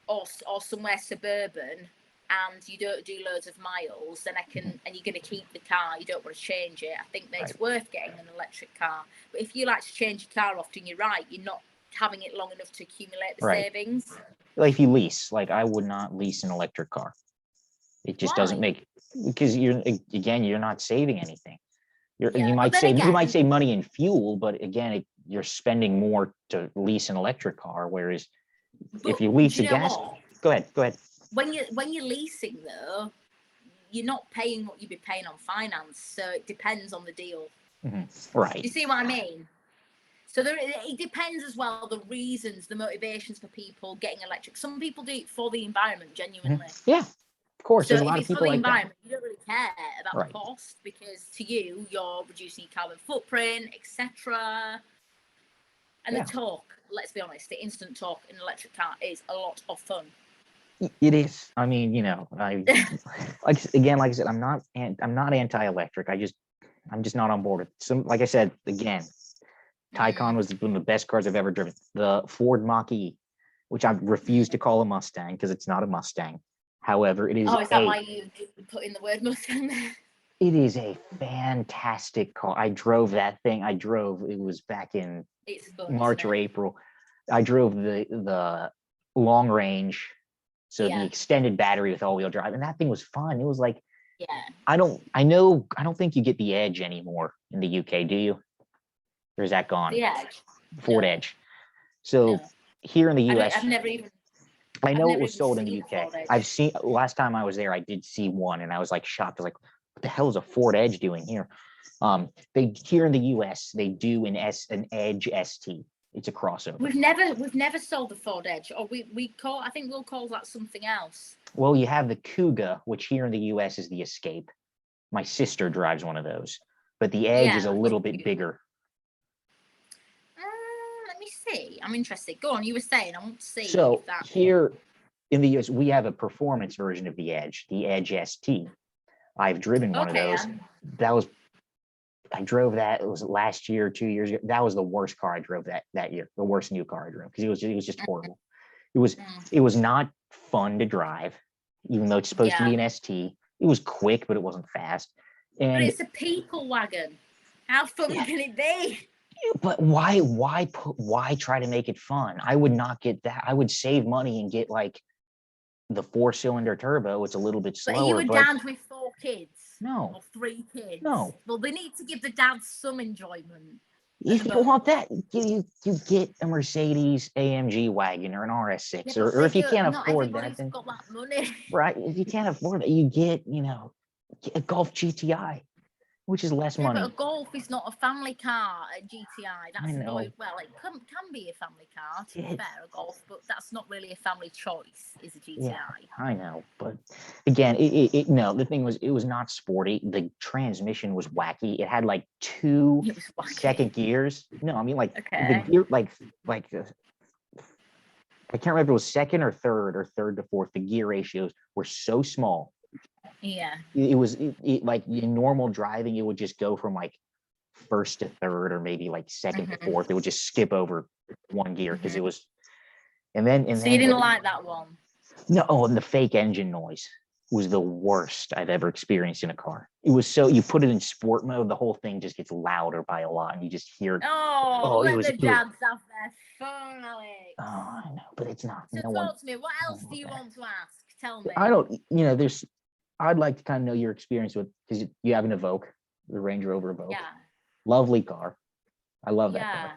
or somewhere suburban and you don't do loads of miles, then and you're going to keep the car, you don't want to change it, I think that it's worth getting an electric car. But if you like to change your car often, you're right, you're not having it long enough to accumulate the savings. Like if you lease, like I would not lease an electric car. It just doesn't make, because you're not saving anything. You might save money in fuel, but again, you're spending more to lease an electric car. Whereas if you lease a gas, go ahead. When you're leasing though, you're not paying what you'd be paying on finance, so it depends on the deal. Mm-hmm. Right. You see what I mean? So it depends as well, the reasons, the motivations for people getting electric. Some people do it for the environment, genuinely. Mm-hmm. Yeah, of course. So there's a lot of people like that. You don't really care about the cost, because to you, you're reducing your carbon footprint, etc. And the torque, let's be honest, the instant torque in an electric car is a lot of fun. It is. I mean, like I said, I'm not anti-electric. I'm just not on board with some. Like I said, again, Taycan was one of the best cars I've ever driven. The Ford Mach-E, which I refuse to call a Mustang because it's not a Mustang. However, it is. Oh, is that why you put in the word Mustang there? It is a fantastic car. I drove that thing. It was back in March or April. I drove the long range, so the extended battery with all-wheel drive, and that thing was fun. It was like, I don't think you get the Edge anymore in the UK, do you? Or is that gone? The Edge. Ford Edge. So here in the US, I've never even. I know it was sold in the UK. I've seen, last time I was there, I did see one, and I was like shocked. I was like, what the hell is a Ford Edge doing here? They here in the US, they do an Edge ST. It's a crossover. We've never sold the Ford Edge, or I think we'll call that something else. Well, you have the Kuga, which here in the US is the Escape. My sister drives one of those, but the Edge is a little bit bigger. Let me see. I'm interested. Go on. You were saying, I want to see. So here in the US, we have a performance version of the Edge ST. I've driven one of those. I drove that. It was last year, 2 years ago. That was the worst car I drove that year. The worst new car I drove, because it was just horrible. It was not fun to drive, even though it's supposed to be an ST. It was quick, but it wasn't fast. But it's a people wagon. How fun can it be? But why try to make it fun? I would not get that. I would save money and get like the 4-cylinder turbo. It's a little bit slower. But you were down with 4 kids. No. Or 3 kids. No. Well, they need to give the dads some enjoyment. If you want that, you get a Mercedes AMG wagon or an RS6, or if you can't afford that, then got that money. Right? If you can't afford it, you get a Golf GTI, which is less money. But a Golf is not a family car. A GTI, that's well, it can be a family car, to be fair, a Golf, but that's not really a family choice, is a GTI. Yeah, I know, but again, the thing was, it was not sporty. The transmission was wacky. It had like 2 second gears. No, I mean the gear, like I can't remember if it was second or third to fourth. The gear ratios were so small. Yeah, it was like in normal driving, it would just go from like first to third, or maybe like second to fourth. It would just skip over 1 gear because it was. And then you didn't like that one? No, and the fake engine noise was the worst I've ever experienced in a car. It was so, you put it in sport mode, the whole thing just gets louder by a lot, and you just hear. Let the dads have their fun, Alex. Oh, I know, but it's not. So talk to me. What else do you want to ask? Tell me. I don't. I'd like to kind of know your experience with, because you have an Evoque, the Range Rover Evoque. Yeah. Lovely car. I love that car.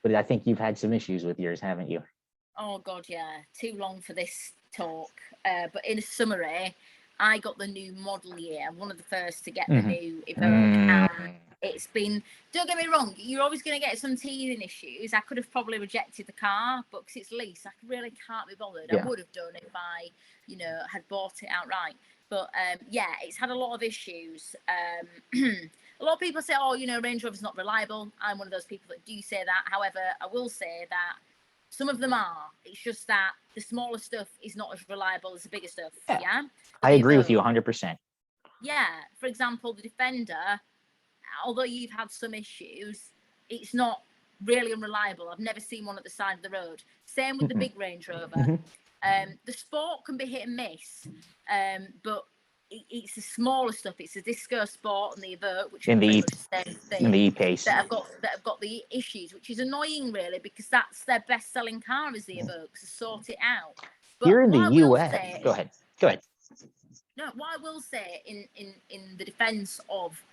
But I think you've had some issues with yours, haven't you? Oh God, yeah. Too long for this talk. But in a summary, I got the new model year. I'm one of the first to get the new Evoque. And it's been, don't get me wrong, you're always going to get some teething issues. I could have probably rejected the car, but because it's lease, I really can't be bothered. I would have done if I, had bought it outright. But it's had a lot of issues. A lot of people say, Range Rover's not reliable. I'm one of those people that do say that. However, I will say that some of them are. It's just that the smaller stuff is not as reliable as the bigger stuff. Yeah. I agree with you 100%. Yeah. For example, the Defender, although you've had some issues, it's not really unreliable. I've never seen one at the side of the road. Same with the big Range Rover. The Sport can be hit and miss, but it's the smaller stuff. It's the Disco Sport and the Evoque, which are pretty much the same thing. And the E-Pace that have got the issues, which is annoying, really, because that's their best-selling car is the Evoque. So sort it out. But here in the US, go ahead. No, what I will say in the defence of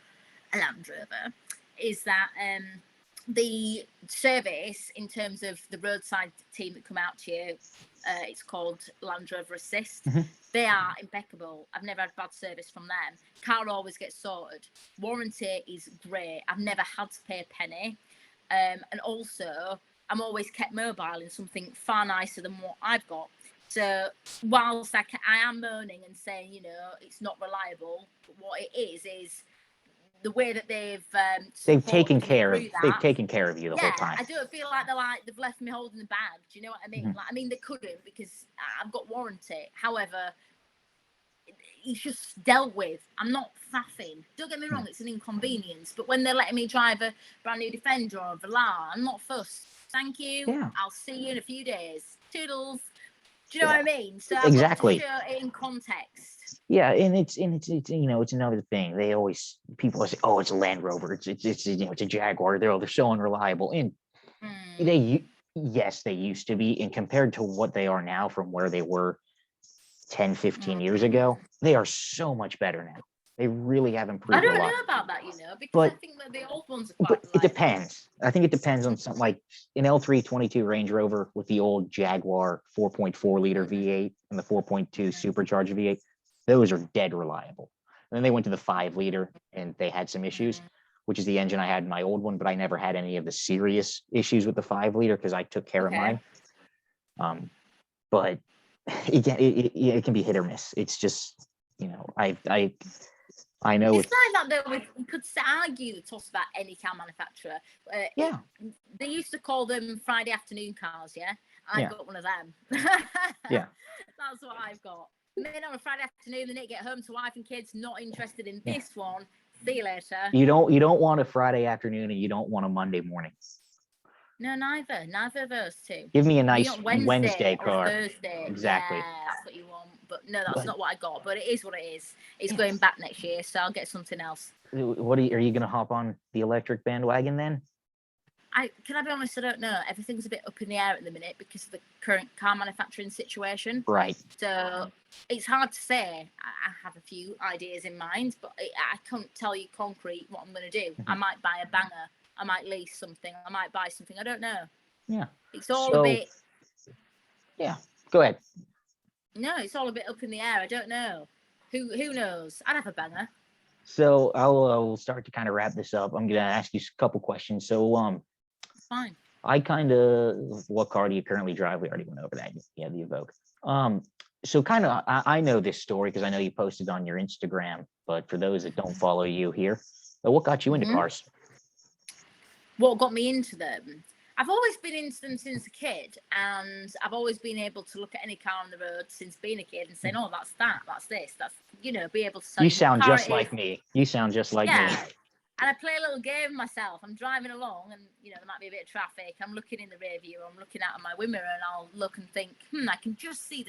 a Land Rover is that the service, in terms of the roadside team that come out to you, it's called Land Rover Assist. They are impeccable. I've never had bad service from them. Car always gets sorted. Warranty is great. I've never had to pay a penny. And also, I'm always kept mobile in something far nicer than what I've got. So whilst I am moaning and saying, it's not reliable, but what it is the way that they've taken care of you the whole time. I don't feel like they've left me holding the bag. Do you know what I mean? They couldn't, because I've got warranty. However, it's just dealt with. I'm not faffing. Don't get me wrong, it's an inconvenience. But when they're letting me drive a brand new Defender or a Velar, I'm not fussed. Thank you. Yeah. I'll see you in a few days. Toodles. Do you know what I mean? So exactly. I've got to show it in context. Yeah, and it's it's another thing. People say, oh, it's a Land Rover, it's a Jaguar. They're so unreliable, and they used to be, and compared to what they are now from where they were 10, 15 years ago, they are so much better now. They really have improved. I don't know about that, because I think that the old ones are quite. But it depends. I think it depends on something like an L3 22 Range Rover with the old Jaguar 4.4 liter V8 and the 4.2 supercharged V8. Those are dead reliable. And then they went to the 5 liter and they had some issues, which is the engine I had in my old one, but I never had any of the serious issues with the 5 liter because I took care of mine. But it can be hit or miss. It's just, I know it's like that though. We could argue the toss about any car manufacturer. They used to call them Friday afternoon cars. Yeah, I've got one of them. That's what I've got. Then on a Friday afternoon, they need to get home to wife and kids. Not interested in this one. See you later. You don't want a Friday afternoon, and you don't want a Monday morning. No, neither of those two. Give me a nice Wednesday car. Or Thursday. Exactly. Yeah, that's what you want. But no, that's not what I got. But it is what it is. It's going back next year, so I'll get something else. Are you going to hop on the electric bandwagon then? Can I be honest? I don't know. Everything's a bit up in the air at the minute because of the current car manufacturing situation. Right. So it's hard to say. I have a few ideas in mind, but I can't tell you concrete what I'm going to do. I might buy a banger. I might lease something. I might buy something. I don't know. Yeah. It's all a bit. Yeah. Go ahead. No, it's all a bit up in the air. I don't know. Who knows? I'd have a banger. So I'll start to kind of wrap this up. I'm going to ask you a couple questions. So fine. What car do you currently drive? We already went over that. Yeah, the Evoque. So kind of, I know this story because I know you posted on your Instagram. But for those that don't follow you here, what got you into cars? What got me into them? I've always been into them since a kid, and I've always been able to look at any car on the road since being a kid and say, "Oh, that's that, that's this, that's," be able to. You sound just like me. You sound just like me. And I play a little game myself. I'm driving along, and there might be a bit of traffic. I'm looking in the rear view. I'm looking out of my window, and I'll look and think, I can just see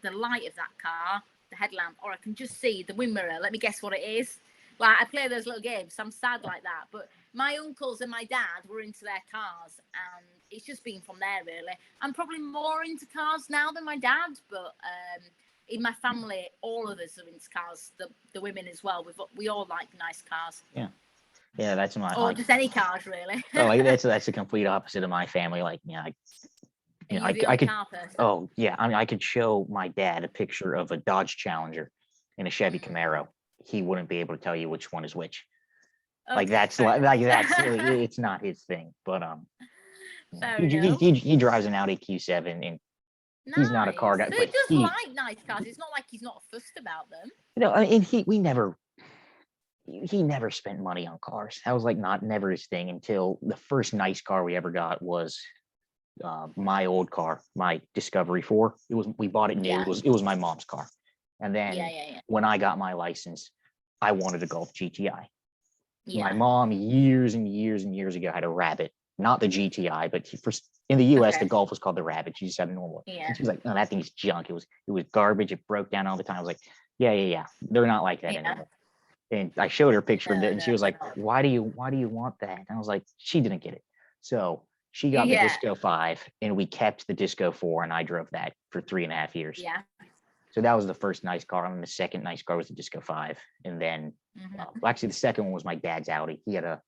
the light of that car, the headlamp, or I can just see the wind mirror. Let me guess what it is. Like, I play those little games. I'm sad like that, but my uncles and my dad were into their cars, and it's just been from there, really. I'm probably more into cars now than my dad, but in my family, all of us are into cars. The women as well. We all like nice cars. Yeah, that's my. Or just any cars, really. that's the complete opposite of my family. You know, I could. Oh yeah, I mean, I could show my dad a picture of a Dodge Challenger and a Chevy Camaro. He wouldn't be able to tell you which one is which. Like that's it's not his thing. But he drives an Audi Q7 and he's not a car guy. So but he does like nice cars. It's not like he's not fussed about them. You know, and he never spent money on cars. That was like never his thing until the first nice car we ever got was my old car, my Discovery 4. We bought it new. Yeah. It was my mom's car. And then when I got my license, I wanted a Golf GTI. Yeah. My mom years and years and years ago had a Rabbit, not the GTI, but in the US the Golf was called the Rabbit. She just had a normal. Yeah. And she was like, "No, that thing's junk. It was garbage. It broke down all the time." I was like, "Yeah. They're not like that anymore." And I showed her a picture of it, and she was like, "Why do you want that?" And I was like, "She didn't get it." So she got the Disco 5, and we kept the Disco 4, and I drove that for 3.5 years. Yeah. So that was the first nice car, and the second nice car was the Disco 5, and then actually the second one was my dad's Audi. He had a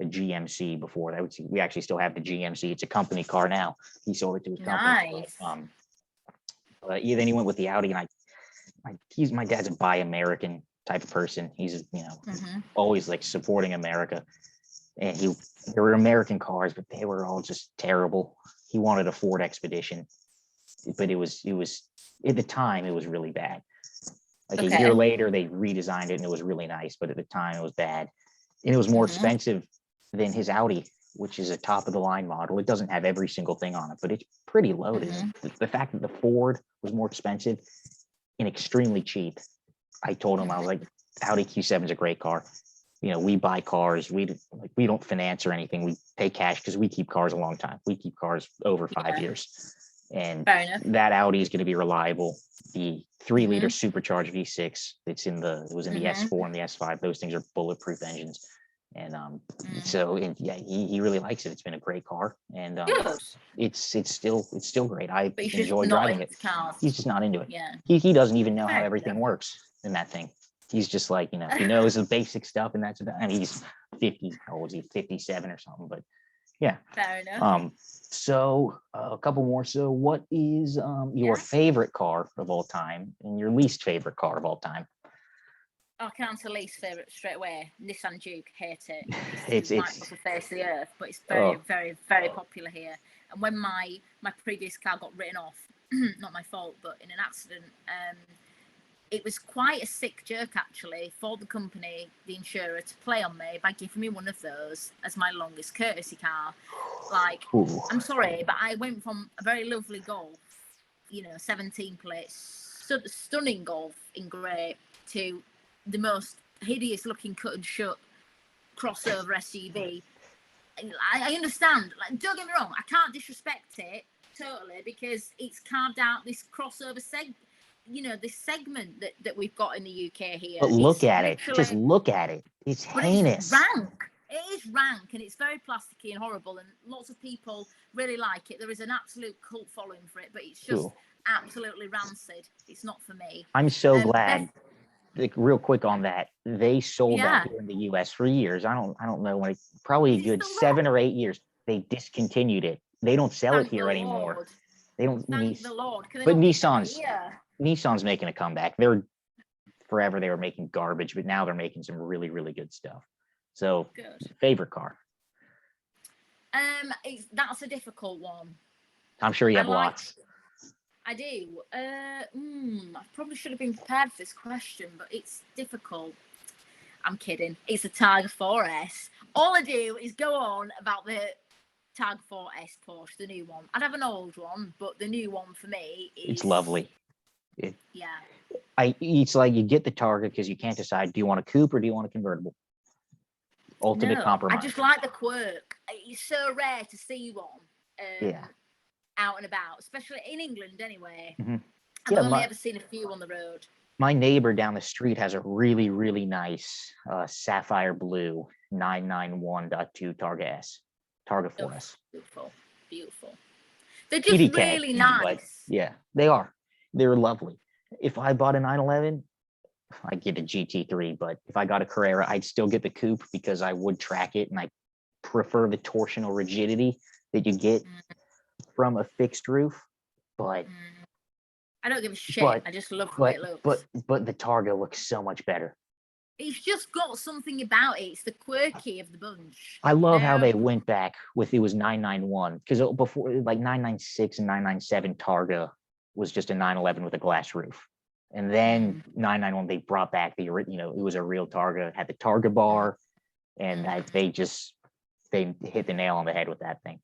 GMC before that. We actually still have the GMC. It's a company car now. He sold it to his company. Nice. But then he went with the Audi, and my dad's a buy American type of person. He's always like supporting America, and there were American cars, but they were all just terrible. He wanted a Ford Expedition, but it was at the time it was really bad. Like a year later they redesigned it and it was really nice, but at the time it was bad, and it was more expensive than his Audi, which is a top of the line model. It doesn't have every single thing on it, but it's pretty loaded. The fact that the Ford was more expensive and extremely cheap, I told him, I was like, Audi Q7 is a great car. You know, we buy cars. We don't finance or anything. We pay cash because we keep cars a long time. We keep cars over 5 years. And that Audi is going to be reliable. The 3-liter supercharged V6, it was in the S4 and the S5. Those things are bulletproof engines. And he really likes it. It's been a great car. And it's still great. I enjoy driving it. He's just not into it. Yeah. He doesn't even know how everything works in that thing. He's just like, he knows the basic stuff, and that's about. And he's 50. How old is he? 57 or something. But yeah. Fair enough. So a couple more. So what is your favorite car of all time and your least favorite car of all time? I can't answer least favorite straight away. Nissan Duke, hate it. It's off the face of the earth, but it's very, very, very popular here. And when my previous car got written off, not my fault, but in an accident, it was quite a sick jerk actually for the company, the insurer, to play on me by giving me one of those as my longest courtesy car. Like, I'm sorry, but I went from a very lovely Golf, 17 plates, stunning Golf in grey, to the most hideous looking cut and shut crossover SUV. I understand, like, don't get me wrong, I can't disrespect it totally because it's carved out this crossover this segment that we've got in the UK here. But look at it. Just look at it. It's heinous. It's rank. It is rank, and it's very plasticky and horrible, and lots of people really like it. There is an absolute cult following for it, but it's just absolutely rancid. It's not for me. I'm so glad. Like, real quick on that, they sold that here in the US for years. I don't know when. Probably a good 7 or 8 years. They discontinued it. They don't sell it here anymore. Lord. They don't. Thank the Lord. But Nissan's making a comeback. Forever they were making garbage, but now they're making some really, really good stuff. So, favorite car? That's a difficult one. I'm sure you have lots. I do. I probably should have been prepared for this question, but it's difficult. I'm kidding. It's a Gt3 Rs. All I do is go on about the Gt3 Rs Porsche, the new one. I'd have an old one, but the new one for me is... It's lovely. It's like you get the Targa because you can't decide, do you want a coupe or do you want a convertible? Ultimate compromise. I just like the quirk. It's so rare to see one out and about, especially in England anyway. I've only ever seen a few on the road. My neighbor down the street has a really, really nice sapphire blue 991.2 Targa S. Targa 4S. Beautiful. They're just really nice. Yeah, they are. They're lovely. If I bought a 911, I'd get a GT3, but if I got a Carrera, I'd still get the coupe because I would track it, and I prefer the torsional rigidity that you get from a fixed roof, but I don't give a shit. I just love the way it looks. But the Targa looks so much better. It's just got something about it. It's the quirky of the bunch. I love how they went back with it was 991 because before like 996 and 997 Targa was just a 911 with a glass roof, and then 991 they brought back the it was a real Targa, it had the Targa bar, and they hit the nail on the head with that thing.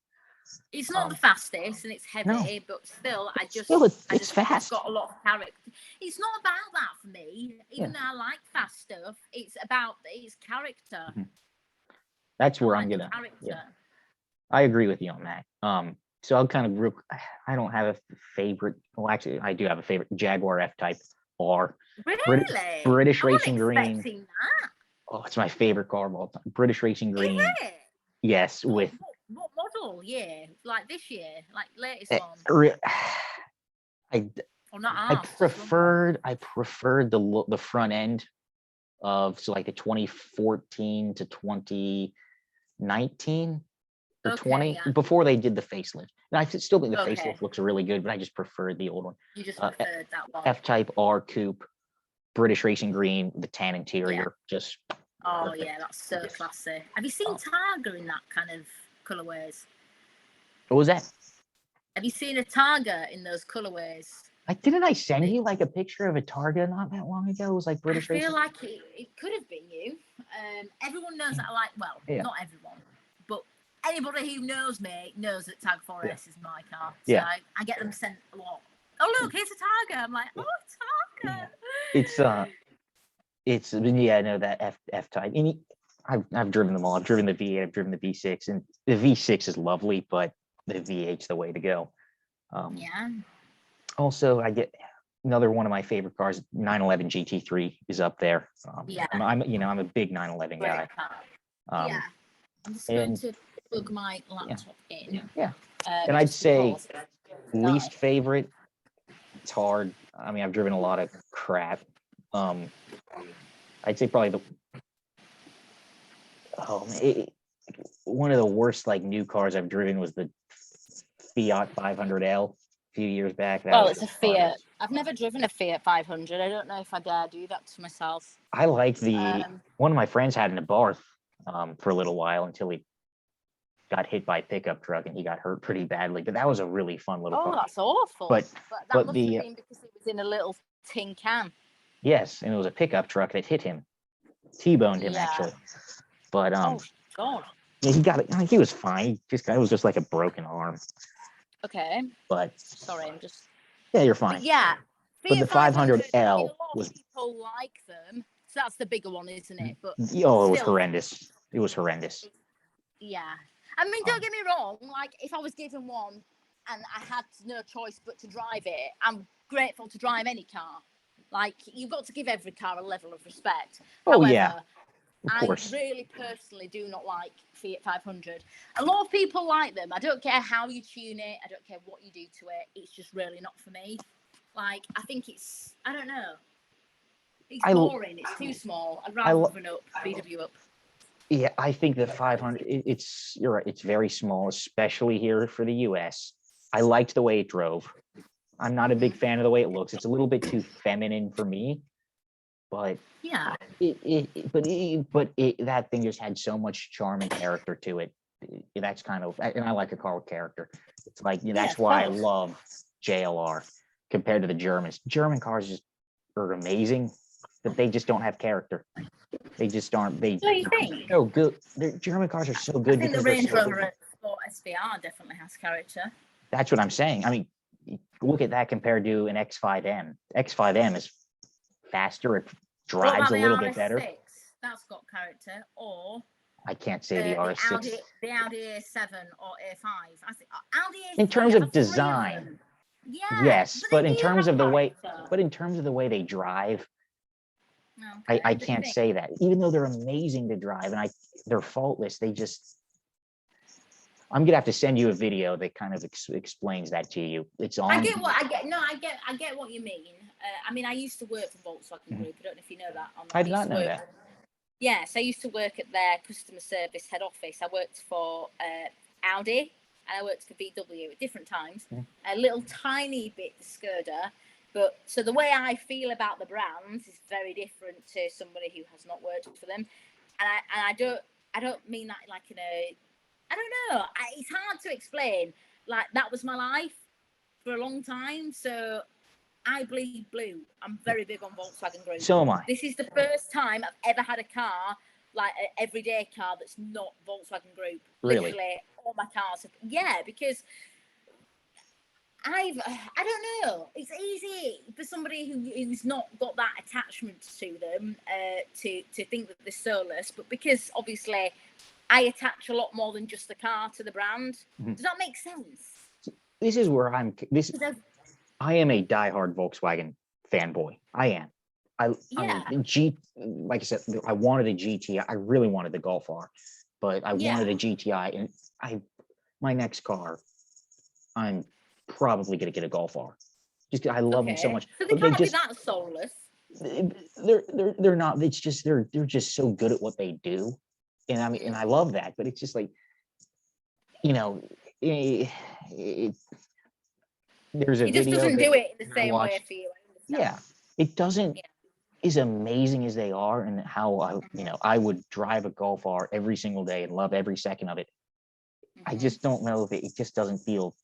It's not the fastest and it's heavy, but still, it's fast. It's got a lot of character. It's not about that for me. Even though I like fast stuff, it's about its character. That's where I'm gonna. Yeah, I agree with you on that. So I'll kind of I don't have a favorite. Well, actually, I do have a favorite Jaguar F-Type R. Really? British Racing Green. That. Oh, it's my favorite car of all time. British Racing Green. Is it? Yes, with. What model? Yeah, like this year, like latest one. I preferred the front end of like the 2014 to 2019 or 20 before they did the facelift. And I still think the facelift looks really good, but I just preferred the old one. You just preferred that one. F-Type R Coupe, British Racing Green, the tan interior, just. Oh perfect. Yeah, that's so classy. Have you seen Targa in that kind of colorways? What was that? Have you seen a Targa in those colorways? Didn't I send you like a picture of a Targa not that long ago? It was like British Racing. I feel like it could have been you. Everyone knows that not everyone, but anybody who knows me knows that Tag 4S is my car. So I get them sent a lot. Oh look, here's a Targa. I'm like, oh, Targa. That F-Type. I've driven them all. I've driven the V8, I've driven the V6, and the V6 is lovely, but the V8's the way to go. Also, I get another one of my favorite cars, 911 GT3 is up there. I'm a big 911 guy. I'm just going to plug my laptop in. And I'd say least favorite. It's hard. I mean, I've driven a lot of crap. I'd say probably one of the worst like new cars I've driven was the Fiat 500L a few years back. It's a Fiat. I've never driven a Fiat 500. I don't know if I dare do that to myself. I like one of my friends had an Abarth for a little while until he got hit by a pickup truck and he got hurt pretty badly. But that was a really fun little car. Oh, that's awful. But that must have been because it was in a little tin can. Yes, and it was a pickup truck that hit him, T-boned him actually. But God. Yeah, he got it. He was fine. It was just like a broken arm. Okay. But sorry, I'm just. Yeah, you're fine. But the 500L was. People like them, so that's the bigger one, isn't it? But it was horrendous. It was horrendous. Yeah, I mean, don't get me wrong. Like, if I was given one and I had no choice but to drive it, I'm grateful to drive any car. Like, you've got to give every car a level of respect. However, I really personally do not like Fiat 500. A lot of people like them. I don't care how you tune it. I don't care what you do to it. It's just really not for me. Like, I think I don't know. It's boring. It's too small. I'd rather have an VW up. Yeah, I think the 500, you're right. It's very small, especially here for the US. I liked the way it drove. I'm not a big fan of the way it looks. It's a little bit too feminine for me. But that thing just had so much charm and character to it. That's kind of, and I like a car with character. It's like that's why I love JLR compared to the Germans. German cars just are amazing, but they just don't have character. They just aren't. What do you think? So good. Their German cars are so good. I think the Range Rover Sport SVR definitely has character. That's what I'm saying. I mean, look at that compared to an X5M. X5M is faster. It drives a little bit better. That's got character. Or I can't say the RS6. The Audi A7 or A5. I think Audi A3. In terms of design, yes, but in terms of the way, they drive, I can't say that. Even though they're amazing to drive and they're faultless, they just. I'm gonna have to send you a video that kind of explains that to you. It's on. I get what you mean. I mean, I used to work for Volkswagen Group. I don't know if you know that. I did not know that. Yes, I used to work at their customer service head office. I worked for Audi, and I worked for VW at different times. A little tiny bit Skoda, but so the way I feel about the brands is very different to somebody who has not worked for them, and I don't mean that like in a, I don't know, it's hard to explain. Like, that was my life for a long time, so I bleed blue. I'm very big on Volkswagen Group. So am I. This is the first time I've ever had a car, like an everyday car, that's not Volkswagen Group. Really? Literally, all my cars. Yeah, because I don't know. It's easy for somebody who's not got that attachment to them to think that they're soulless, but because obviously I attach a lot more than just the car to the brand. Does that make sense? This is where I am a diehard Volkswagen fanboy. I am. I mean, like I said, I wanted a GTI. I really wanted the Golf R, but I wanted a GTI, and my next car, I'm probably gonna get a Golf R. Just I love them so much. So they can't be that soulless. They're not. It's just they're just so good at what they do, and I mean, and I love that. But it's just like, you know, there's a it just video doesn't do it in the same way for you. Yeah, it doesn't. As amazing as they are, and how I would drive a Golf R every single day and love every second of it. I just don't know if it just doesn't feel.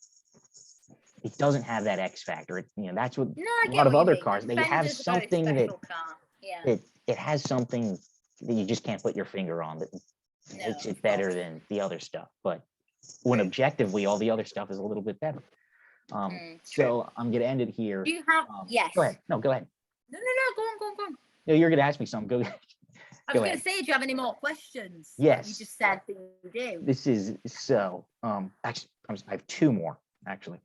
It doesn't have that X factor. That's what a lot of other cars. They have something that it has something that you just can't put your finger on that makes it better than the other stuff. But when objectively, all the other stuff is a little bit better. So I'm gonna end it here. Do you have? Yes. Go ahead. No, go ahead. No. Go on. No, you're gonna ask me something. Go ahead. I was going to say, do you have any more questions? Yes. You just said that you do. This is so. Actually, I have two more. Actually,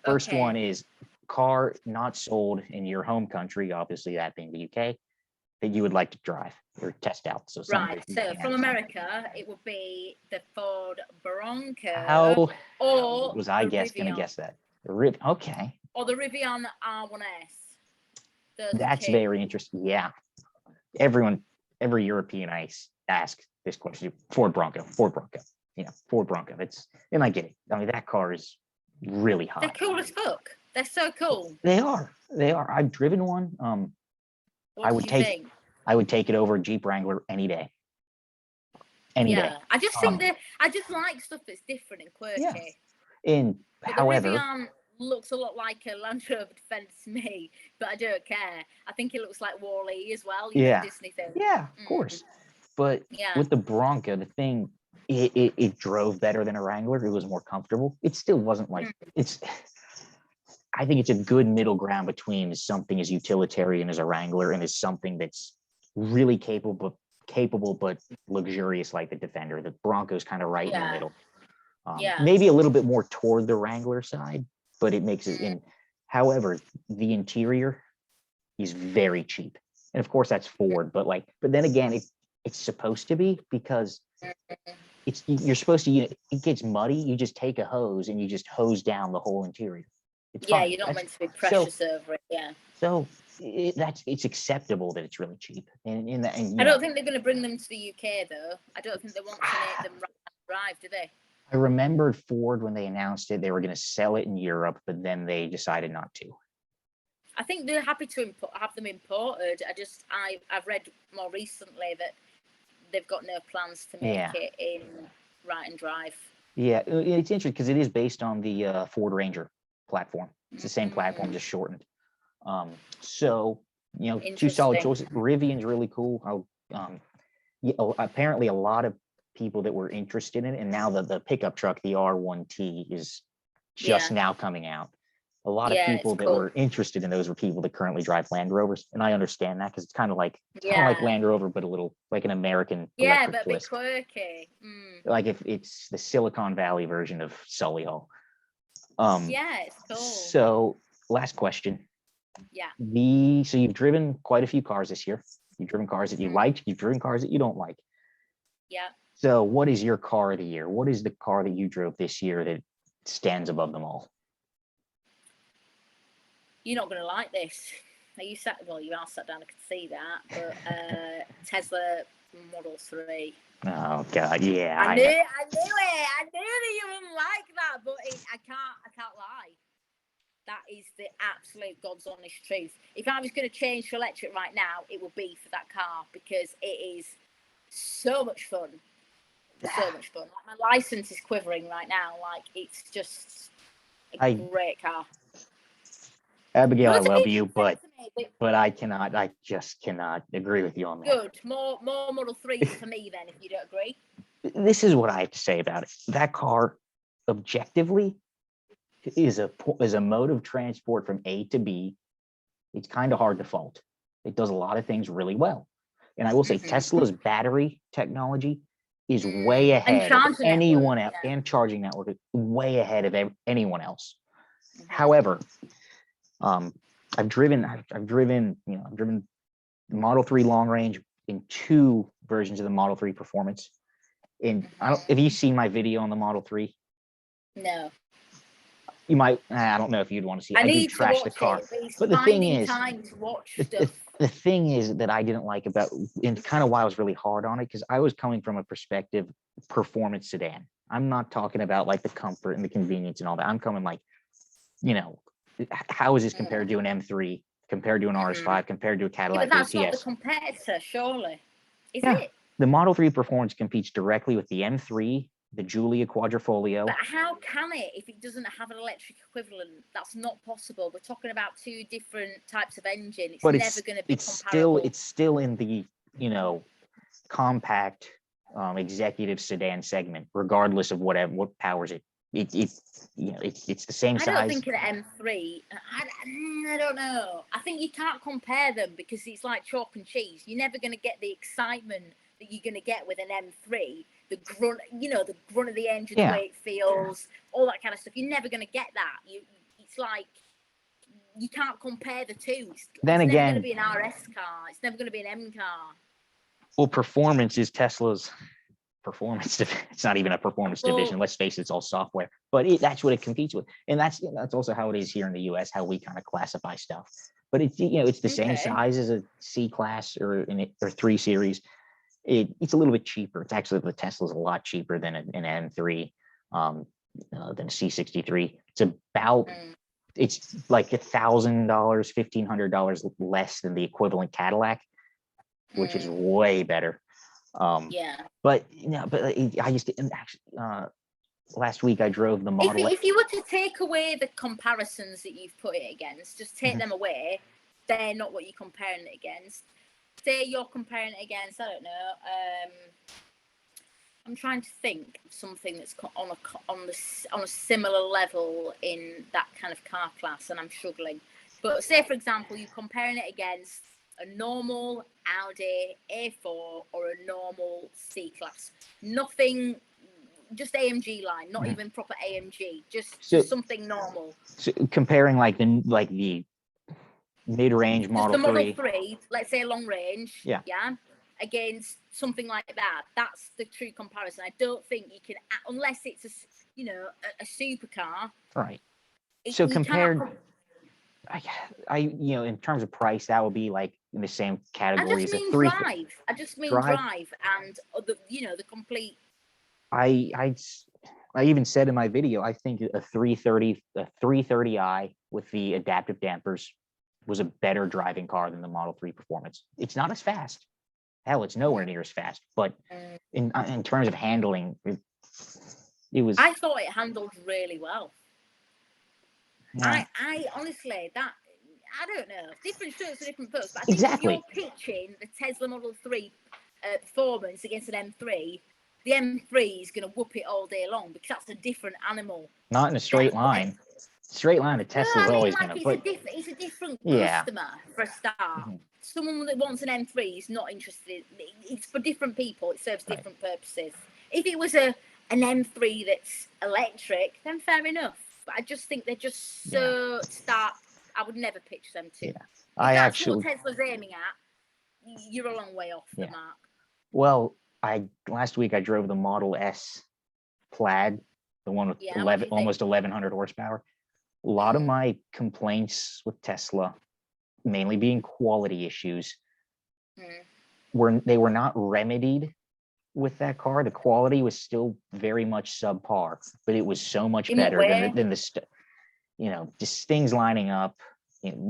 first one is car not sold in your home country, obviously that being the UK, that you would like to drive or test out. So right. So from America, it would be the Ford Bronco. How or was I going to guess that? Okay. Or the Rivian R1S. That's very interesting. Yeah. Every European I ask this question. Ford Bronco. Ford Bronco. And I get it. I mean, that car is really hot. They're cool as fuck. They're so cool. They are. I've driven one. I would take it over a Jeep Wrangler any day. Any day. I just think I just like stuff that's different and quirky. Yeah. However, the Rivian looks a lot like a Land Rover Defense to me, but I don't care. I think it looks like Wall-E as well. The Disney thing. Yeah, of course. But with the Bronco, the thing, it drove better than a Wrangler. It was more comfortable. It still wasn't like I think it's a good middle ground between something as utilitarian as a Wrangler and as something that's really capable but luxurious like the Defender. The Bronco's kind of right in the middle. Maybe a little bit more toward the Wrangler side, but it makes it in. However, the interior is very cheap, and of course that's Ford. But then again, it's supposed to be, because you're supposed to. It gets muddy. You just take a hose and you just hose down the whole interior. You're not meant to be precious over it. Yeah. So it's acceptable that it's really cheap. And I don't think they're going to bring them to the UK though. I don't think they want to make them drive, do they? I remembered Ford when they announced it, they were going to sell it in Europe, but then they decided not to. I think they're happy to have them imported. I've read more recently that they've got no plans to make it in Right and Drive. Yeah, it's interesting because it is based on the Ford Ranger platform. It's the same platform, just shortened. So two solid choices. Rivian's really cool. Apparently a lot of people that were interested in it, and now the pickup truck, the R1T, is just now coming out. A lot of people that were interested in those were people that currently drive Land Rovers, and I understand that because it's kind of like Land Rover, but a little like an American electric twist. But a bit quirky. Like if it's the Silicon Valley version of Sully Hall. It's cool. So last question. So you've driven quite a few cars this year. You've driven cars that you liked. You've driven cars that you don't like. Yeah. So what is your car of the year? What is the car that you drove this year that stands above them all? You're not going to like this. You are sat down, I could see that. But Tesla Model 3. Oh God, yeah. I knew it. I knew that you wouldn't like that, but I can't lie. That is the absolute God's honest truth. If I was going to change to electric right now, it would be for that car, because it is so much fun. So much fun. Like, my license is quivering right now. Like, it's just a great car. Abigayle, I love you, but I just cannot agree with you on that. Good. More Model 3s for me then, if you don't agree. This is what I have to say about it. That car, objectively, is a mode of transport from A to B. It's kind of hard to fault. It does a lot of things really well. And I will say Tesla's battery technology is way ahead of anyone else, and charging network is way ahead of anyone else. However, I've driven the Model 3 long range in 2 versions of the Model 3 Performance. And have you seen my video on the Model 3? No. You might. I don't know if you'd want to see. I need do trash to watch the car. it, but the thing is, time to watch the thing is that I didn't like about, and kind of why I was really hard on it, because I was coming from a perspective performance sedan. I'm not talking about like the comfort and the convenience and all that. I'm coming like, how is this compared to an M3, compared to an RS5, compared to a Cadillac but that's ATS? not the competitor, surely. Is it? The Model 3 Performance competes directly with the M3, the Giulia Quadrifoglio. But how can it if it doesn't have an electric equivalent? That's not possible. We're talking about 2 different types of engine. It's never going to be comparable. It's still in the compact executive sedan segment, regardless of what powers it. It's the same size. I don't think an M3. I don't know. I think you can't compare them, because it's like chalk and cheese. You're never going to get the excitement that you're going to get with an M3. The grunt, the grunt of the engine, the way it feels, all that kind of stuff. You're never going to get that. It's like you can't compare the two. It's never going to be an RS car. It's never going to be an M car. Well, performance is Tesla's performance. It's not even a performance division. Let's face it, it's all software. But that's what it competes with, and that's also how it is here in the U.S. How we kind of classify stuff. But it's it's the same size as a C class or 3 Series. It's a little bit cheaper. It's actually, the Tesla's a lot cheaper than an M3, than a C63. It's about, it's like $1,000, $1,500 less than the equivalent Cadillac, which is way better. But I just actually, last week I drove the Model. If you were to take away the comparisons that you've put it against, just take them away, they're not what you're comparing it against. Say you're comparing it against, I don't know, I'm trying to think of something that's on a similar level in that kind of car class, and I'm struggling. But say, for example, you're comparing it against a normal Audi A4 or a normal C class. Nothing, just AMG line, not even proper AMG, just something normal. So comparing like the mid-range Model 3. The Model 3, let's say long range, against something like that. That's the true comparison. I don't think you can, unless it's a supercar. Right. So compared, in terms of price, that would be like in the same category as a 3. I just mean drive and the complete. I even said in my video, I think a 330i with the adaptive dampers was a better driving car than the Model 3 Performance. It's not as fast. Hell, it's nowhere near as fast. But in terms of handling, it was. I thought it handled really well. Yeah. I honestly, I don't know. Different strokes for different folks. But I think if you're pitching the Tesla Model 3 Performance against an M3, the M3 is going to whoop it all day long, because that's a different animal. Not in a straight line. Straight line, a Tesla's always going to put. It's a different customer for a start. Someone that wants an M3 is not interested. It's for different people. It serves different purposes. If it was an M3 that's electric, then fair enough. But I just think they're just so stark. I would never pitch them to. That's what Tesla's aiming at. You're a long way off the mark. Well, last week I drove the Model S Plaid, the one with almost 1,100 horsepower. A lot of my complaints with Tesla, mainly being quality issues, were not remedied with that car. The quality was still very much subpar, but it was so much better than just things lining up.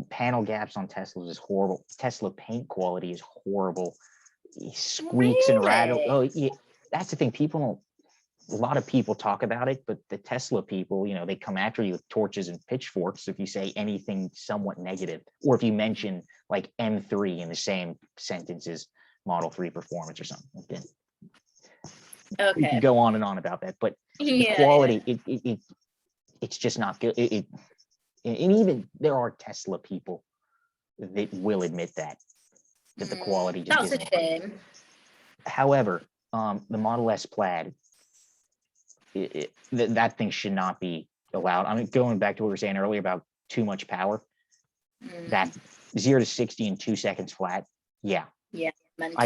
Panel gaps on Teslas is horrible. Tesla paint quality is horrible. It squeaks and rattles. Oh, yeah. That's the thing. A lot of people talk about it, but the Tesla people, they come after you with torches and pitchforks if you say anything somewhat negative, or if you mention like M3 in the same sentence as Model 3 performance or something. Okay. You can go on and on about that, but the quality, it's just not good. And even there are Tesla people that will admit that the quality just that's a shame. However, the Model S Plaid, that thing should not be allowed. I mean, going back to what we were saying earlier about too much power, that 0 to 60 in 2 seconds flat. Yeah. Yeah. Mental,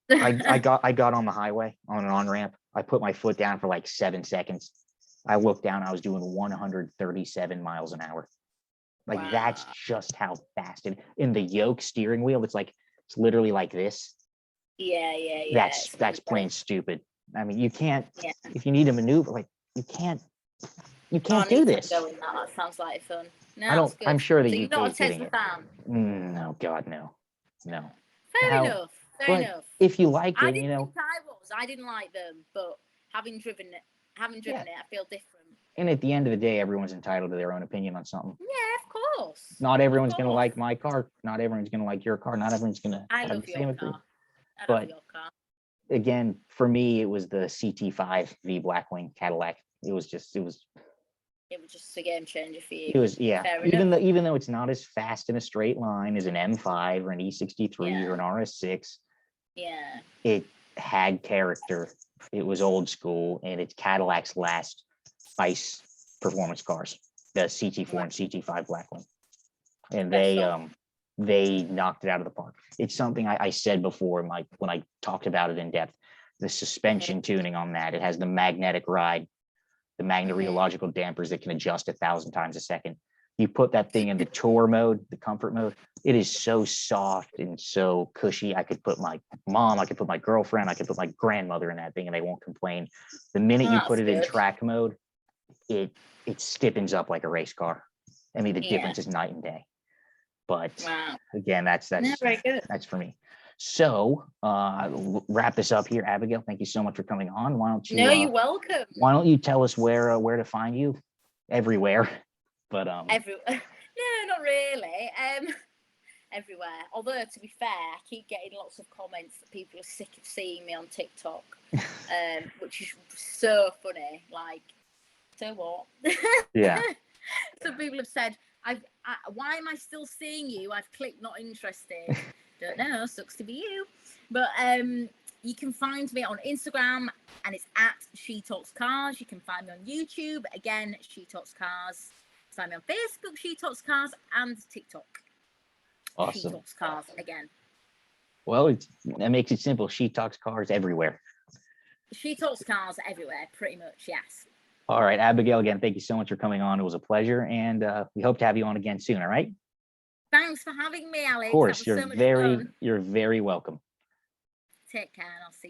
I got on the highway on an on-ramp. I put my foot down for like 7 seconds. I looked down, I was doing 137 miles an hour. Like, that's just how fast. And in the yoke steering wheel, it's literally like this. Yeah. That's plain stupid. I mean, you can't, if you need a maneuver, like, you can't do this. That sounds like fun. No, I'm sure that you're not a Tesla fan. No, God, no. Fair enough. If you like it, I didn't think I didn't like them, but having driven it, I feel different. And at the end of the day, everyone's entitled to their own opinion on something. Yeah, of course. Not everyone's going to like my car. Not everyone's going to like your car. Not everyone's going to have the same opinion. I love your car. Again, for me, it was the CT5 V Blackwing Cadillac. It was just a game changer for you. It was, even though it's not as fast in a straight line as an M5 or an E63 or an RS6. Yeah. It had character. It was old school, and it's Cadillac's last ICE performance cars, the CT4 and CT5 Blackwing, and they knocked it out of the park. It's something I said before, when I talked about it in depth. The suspension tuning on that, it has the magnetic ride, the magnetological dampers that can adjust 1,000 times a second. You put that thing in the tour mode, the comfort mode, it is so soft and so cushy. I could put my mom, I could put my girlfriend, I could put my grandmother in that thing and they won't complain. The minute you put it in track mode, it stiffens up like a race car. I mean, the difference is night and day. But again, that's very good. That's for me. So wrap this up here. Abigayle, thank you so much for coming on. Why don't you? No, you're welcome. Why don't you tell us where to find you? Everywhere. But everywhere. No, not really. Everywhere. Although, to be fair, I keep getting lots of comments that people are sick of seeing me on TikTok, which is so funny. Like, so what? Yeah. So people have said, why am I still seeing you? I've clicked not interested. Don't know, sucks to be you. But you can find me on Instagram, and it's at She Talks Cars. You can find me on YouTube, again, She Talks Cars. Find me on Facebook, She Talks Cars, and TikTok. Awesome. She Talks Cars again. Well, that makes it simple. She Talks Cars everywhere. She Talks Cars everywhere, pretty much, yes. All right, Abigayle, again, thank you so much for coming on. It was a pleasure, and we hope to have you on again soon, all right? Thanks for having me, Alex. Of course, you're very welcome. Take care, and I'll see you.